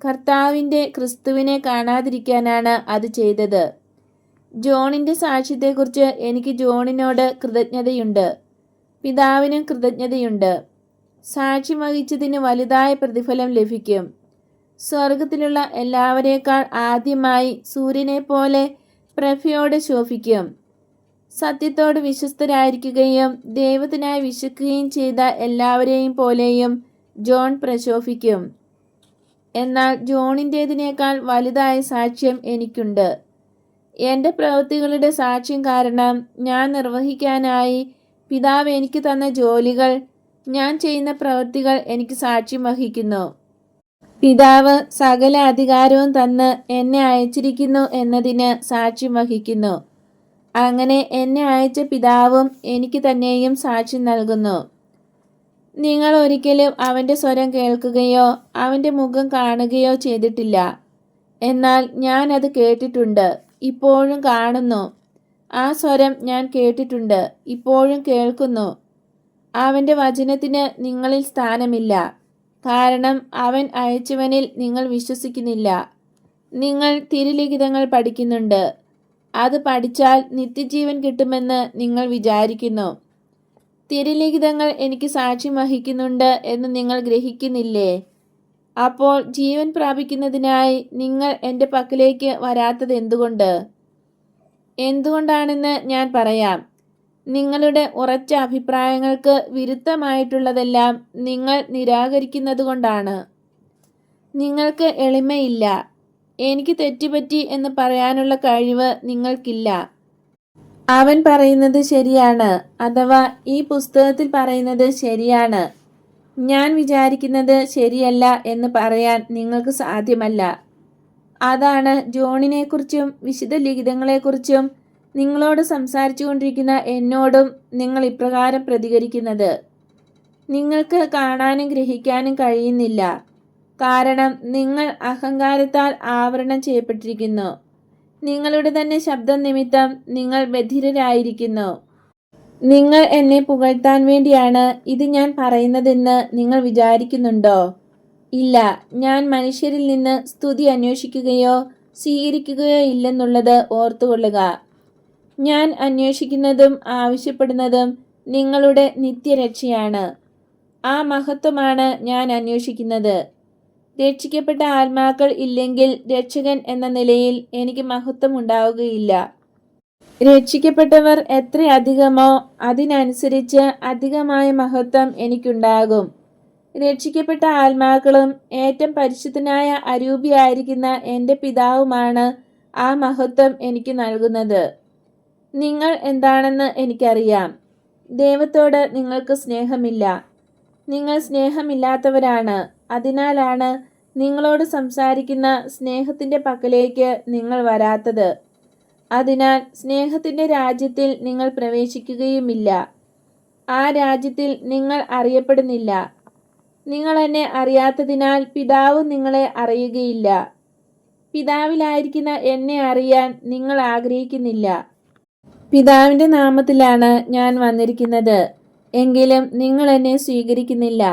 കർത്താവിൻ്റെ ക്രിസ്തുവിനെ കാണാതിരിക്കാനാണ് അത് ചെയ്തത്. ജോണിൻ്റെ സാക്ഷ്യത്തെക്കുറിച്ച് എനിക്ക് ജോണിനോട് കൃതജ്ഞതയുണ്ട്, പിതാവിനും കൃതജ്ഞതയുണ്ട്. സാക്ഷ്യം വഹിച്ചതിന് വലുതായ പ്രതിഫലം ലഭിക്കും. സ്വർഗത്തിലുള്ള എല്ലാവരേക്കാൾ ആദ്യമായി സൂര്യനെ പോലെ പ്രഭയോടെ ശോഭിക്കും. സത്യത്തോട് വിശ്വസ്തരായിരിക്കുകയും ദൈവത്തിനായി വിശക്കുകയും ചെയ്ത എല്ലാവരെയും പോലെയും ജോൺ പ്രശോഭിക്കും. എന്നാൽ ജോണിൻ്റേതിനേക്കാൾ വലുതായ സാക്ഷ്യം എനിക്കുണ്ട്. എൻ്റെ പ്രവൃത്തികളുടെ സാക്ഷ്യം കാരണം ഞാൻ നിർവഹിക്കാനായി പിതാവ് എനിക്ക് തന്ന ജോലികൾ, ഞാൻ ചെയ്യുന്ന പ്രവൃത്തികൾ എനിക്ക് സാക്ഷ്യം വഹിക്കുന്നു. പിതാവ് സകല അധികാരവും തന്ന് എന്നെ അയച്ചിരിക്കുന്നു എന്നതിന് സാക്ഷ്യം വഹിക്കുന്നു. അങ്ങനെ എന്നെ അയച്ച പിതാവും എനിക്ക് തന്നെയും സാക്ഷ്യം നൽകുന്നു. നിങ്ങൾ ഒരിക്കലും അവൻ്റെ സ്വരം കേൾക്കുകയോ അവൻ്റെ മുഖം കാണുകയോ ചെയ്തിട്ടില്ല. എന്നാൽ ഞാൻ അത് കേട്ടിട്ടുണ്ട്, ഇപ്പോഴും കാണുന്നു. ആ സ്വരം ഞാൻ കേട്ടിട്ടുണ്ട്, ഇപ്പോഴും കേൾക്കുന്നു. അവൻ്റെ വചനത്തിന് നിങ്ങളിൽ സ്ഥാനമില്ല, കാരണം അവൻ അയച്ചവനിൽ നിങ്ങൾ വിശ്വസിക്കുന്നില്ല. നിങ്ങൾ തിരുലിഖിതങ്ങൾ പഠിക്കുന്നുണ്ട്. അത് പഠിച്ചാൽ നിത്യജീവൻ കിട്ടുമെന്ന് നിങ്ങൾ വിചാരിക്കുന്നു. തിരുലിഖിതങ്ങൾ എനിക്ക് സാക്ഷ്യം വഹിക്കുന്നുണ്ട് എന്ന് നിങ്ങൾ ഗ്രഹിക്കുന്നില്ലേ? അപ്പോൾ ജീവൻ പ്രാപിക്കുന്നതിനായി നിങ്ങൾ എൻ്റെ പക്കലേക്ക് വരാത്തത് എന്തുകൊണ്ടാണെന്ന് ഞാൻ പറയാം. നിങ്ങളുടെ ഉറച്ച അഭിപ്രായങ്ങൾക്ക് വിരുദ്ധമായിട്ടുള്ളതെല്ലാം നിങ്ങൾ നിരാകരിക്കുന്നതുകൊണ്ടാണ്. നിങ്ങൾക്ക് എളിമയില്ല. എനിക്ക് തെറ്റുപറ്റി എന്ന് പറയാനുള്ള കഴിവ് നിങ്ങൾക്കില്ല. അവൻ പറയുന്നത് ശരിയാണ്, അഥവാ ഈ പുസ്തകത്തിൽ പറയുന്നത് ശരിയാണ്. ഞാൻ വിചാരിക്കുന്നത് ശരിയല്ല എന്ന് പറയാൻ നിങ്ങൾക്ക് സാധ്യമല്ല. അതാണ് ജോണിനെക്കുറിച്ചും വിശുദ്ധ ലിഖിതങ്ങളെക്കുറിച്ചും നിങ്ങളോട് സംസാരിച്ചു കൊണ്ടിരിക്കുന്ന എന്നോടും നിങ്ങൾ ഇപ്രകാരം പ്രതികരിക്കുന്നത്. നിങ്ങൾക്ക് കാണാനും ഗ്രഹിക്കാനും കഴിയുന്നില്ല. കാരണം നിങ്ങൾ അഹങ്കാരത്താൽ ആവരണം ചെയ്യപ്പെട്ടിരിക്കുന്നു. നിങ്ങളുടെ തന്നെ ശബ്ദം നിമിത്തം നിങ്ങൾ ബധിരരായിരിക്കുന്നു. നിങ്ങൾ എന്നെ പുകഴ്ത്താൻ വേണ്ടിയാണ് ഇത് ഞാൻ പറയുന്നതെന്ന് നിങ്ങൾ വിചാരിക്കുന്നുണ്ടോ? ഇല്ല, ഞാൻ മനുഷ്യരിൽ നിന്ന് സ്തുതി അന്വേഷിക്കുകയോ സ്വീകരിക്കുകയോ ഇല്ലെന്നുള്ളത് ഓർത്തുകൊള്ളുക. ഞാൻ അന്വേഷിക്കുന്നതും ആവശ്യപ്പെടുന്നതും നിങ്ങളുടെ നിത്യരക്ഷയാണ്. ആ മഹത്വമാണ് ഞാൻ അന്വേഷിക്കുന്നത്. രക്ഷിക്കപ്പെട്ട ആത്മാക്കൾ ഇല്ലെങ്കിൽ രക്ഷകൻ എന്ന നിലയിൽ എനിക്ക് മഹത്വം ഉണ്ടാവുകയില്ല. രക്ഷിക്കപ്പെട്ടവർ എത്ര അധികമോ അതിനനുസരിച്ച് അധികമായ മഹത്വം എനിക്കുണ്ടാകും. രക്ഷിക്കപ്പെട്ട ആത്മാക്കളും ഏറ്റവും പരിശുദ്ധനായ അരൂപിയായിരിക്കുന്ന എൻ്റെ പിതാവുമാണ് ആ മഹത്വം എനിക്ക് നൽകുന്നത്. നിങ്ങൾ എന്താണെന്ന് എനിക്കറിയാം. ദൈവത്തോട് നിങ്ങൾക്ക് സ്നേഹമില്ല. നിങ്ങൾ സ്നേഹമില്ലാത്തവരാണ്. അതിനാലാണ് നിങ്ങളോട് സംസാരിക്കുന്ന സ്നേഹത്തിൻ്റെ പക്കലേക്ക് നിങ്ങൾ വരാത്തത്. അതിനാൽ സ്നേഹത്തിൻ്റെ രാജ്യത്തിൽ നിങ്ങൾ പ്രവേശിക്കുകയുമില്ല. ആ രാജ്യത്തിൽ നിങ്ങൾ അറിയപ്പെടുന്നില്ല. നിങ്ങൾ എന്നെ അറിയാത്തതിനാൽ പിതാവും നിങ്ങളെ അറിയുകയില്ല. പിതാവിലായിരിക്കുന്ന എന്നെ അറിയാൻ നിങ്ങൾ ആഗ്രഹിക്കുന്നില്ല. പിതാവിൻ്റെ നാമത്തിലാണ് ഞാൻ വന്നിരിക്കുന്നത്. എങ്കിലും നിങ്ങൾ എന്നെ സ്വീകരിക്കുന്നില്ല.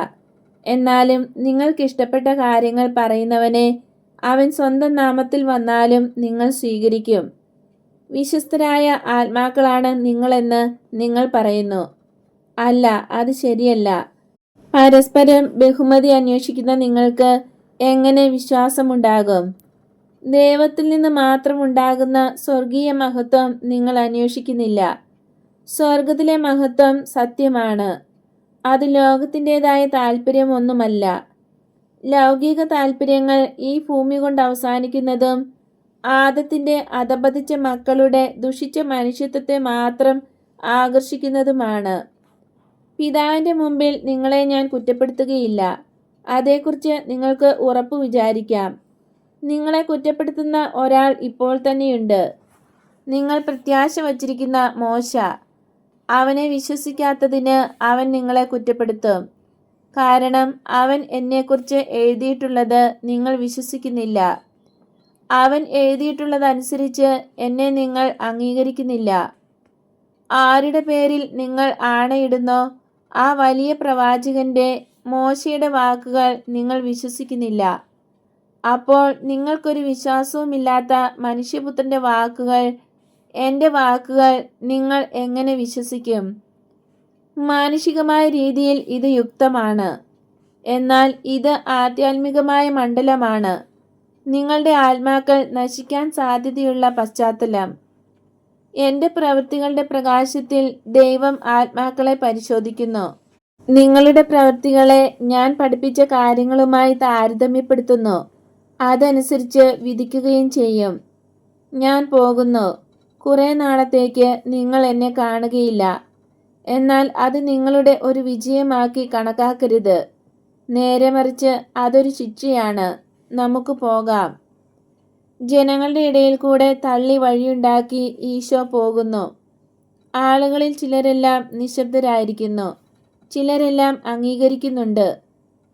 എന്നാലും നിങ്ങൾക്കിഷ്ടപ്പെട്ട കാര്യങ്ങൾ പറയുന്നവനെ അവൻ സ്വന്തം നാമത്തിൽ വന്നാലും നിങ്ങൾ സ്വീകരിക്കും. വിശ്വസ്തരായ ആത്മാക്കളാണ് നിങ്ങളെന്ന് നിങ്ങൾ പറയുന്നു. അല്ല, അത് ശരിയല്ല. പരസ്പരം ബഹുമതി അന്വേഷിക്കുന്ന നിങ്ങൾക്ക് എങ്ങനെ വിശ്വാസമുണ്ടാകും? ദൈവത്തിൽ നിന്ന് മാത്രം ഉണ്ടാകുന്ന സ്വർഗീയ മഹത്വം നിങ്ങൾ അന്വേഷിക്കുന്നില്ല. സ്വർഗത്തിലെ മഹത്വം സത്യമാണ്. അത് ലോകത്തിൻ്റെതായ താല്പര്യമൊന്നുമല്ല. ലൗകിക താല്പര്യങ്ങൾ ഈ ഭൂമി കൊണ്ട് അവസാനിക്കുന്നതും ആദത്തിൻ്റെ അധപതിച്ച മക്കളുടെ ദുഷിച്ച മനുഷ്യത്വത്തെ മാത്രം ആകർഷിക്കുന്നതുമാണ്. പിതാവിൻ്റെ മുമ്പിൽ നിങ്ങളെ ഞാൻ കുറ്റപ്പെടുത്തുകയില്ല. അതേക്കുറിച്ച് നിങ്ങൾക്ക് ഉറപ്പു വിചാരിക്കാം. നിങ്ങളെ കുറ്റപ്പെടുത്തുന്ന ഒരാൾ ഇപ്പോൾ തന്നെയുണ്ട്. നിങ്ങൾ പ്രത്യാശ വച്ചിരിക്കുന്ന മോശ. അവനെ വിശ്വസിക്കാത്തതിന് അവൻ നിങ്ങളെ കുറ്റപ്പെടുത്തും. കാരണം അവൻ എന്നെക്കുറിച്ച് എഴുതിയിട്ടുള്ളത് നിങ്ങൾ വിശ്വസിക്കുന്നില്ല. അവൻ എഴുതിയിട്ടുള്ളതനുസരിച്ച് എന്നെ നിങ്ങൾ അംഗീകരിക്കുന്നില്ല. ആരുടെ പേരിൽ നിങ്ങൾ ആണയിടുന്നോ ആ വലിയ പ്രവാചകന്റെ മോശയുടെ വാക്കുകൾ നിങ്ങൾ വിശ്വസിക്കുന്നില്ല. അപ്പോൾ നിങ്ങൾക്കൊരു വിശ്വാസവുമില്ലാത്ത മനുഷ്യപുത്രന്റെ വാക്കുകൾ, എൻ്റെ വാക്കുകൾ നിങ്ങൾ എങ്ങനെ വിശ്വസിക്കും? മാനുഷികമായ രീതിയിൽ ഇത് യുക്തമാണ്. എന്നാൽ ഇത് ആധ്യാത്മികമായ മണ്ഡലമാണ്. നിങ്ങളുടെ ആത്മാക്കൾ നശിക്കാൻ സാധ്യതയുള്ള പശ്ചാത്തലം. എൻ്റെ പ്രവൃത്തികളുടെ പ്രകാശത്തിൽ ദൈവം ആത്മാക്കളെ പരിശോധിക്കുന്നു. നിങ്ങളുടെ പ്രവൃത്തികളെ ഞാൻ പഠിപ്പിച്ച കാര്യങ്ങളുമായി താരതമ്യപ്പെടുത്തുന്നു. അതനുസരിച്ച് വിധിക്കുകയും ചെയ്യും. ഞാൻ പോകുന്നു. കുറേ നാളത്തേക്ക് നിങ്ങൾ എന്നെ കാണുകയില്ല. എന്നാൽ അത് നിങ്ങളുടെ ഒരു വിജയമാക്കി കണക്കാക്കരുത്. നേരെ മറിച്ച് അതൊരു ശിക്ഷയാണ്. നമുക്ക് പോകാം. ജനങ്ങളുടെ ഇടയിൽ കൂടെ തള്ളി വഴിയുണ്ടാക്കി ഈശോ പോകുന്നു. ആളുകളിൽ ചിലരെല്ലാം നിശബ്ദരായിരിക്കുന്നു, ചിലരെല്ലാം അംഗീകരിക്കുന്നുണ്ട്.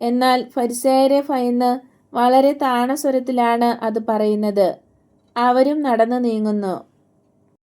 എന്നാൽ ഫരിസേയരെ ഭയന്ന് വളരെ താണ സ്വരത്തിലാണ് അത് പറയുന്നത്. അവരും നടന്നു നീങ്ങുന്നു.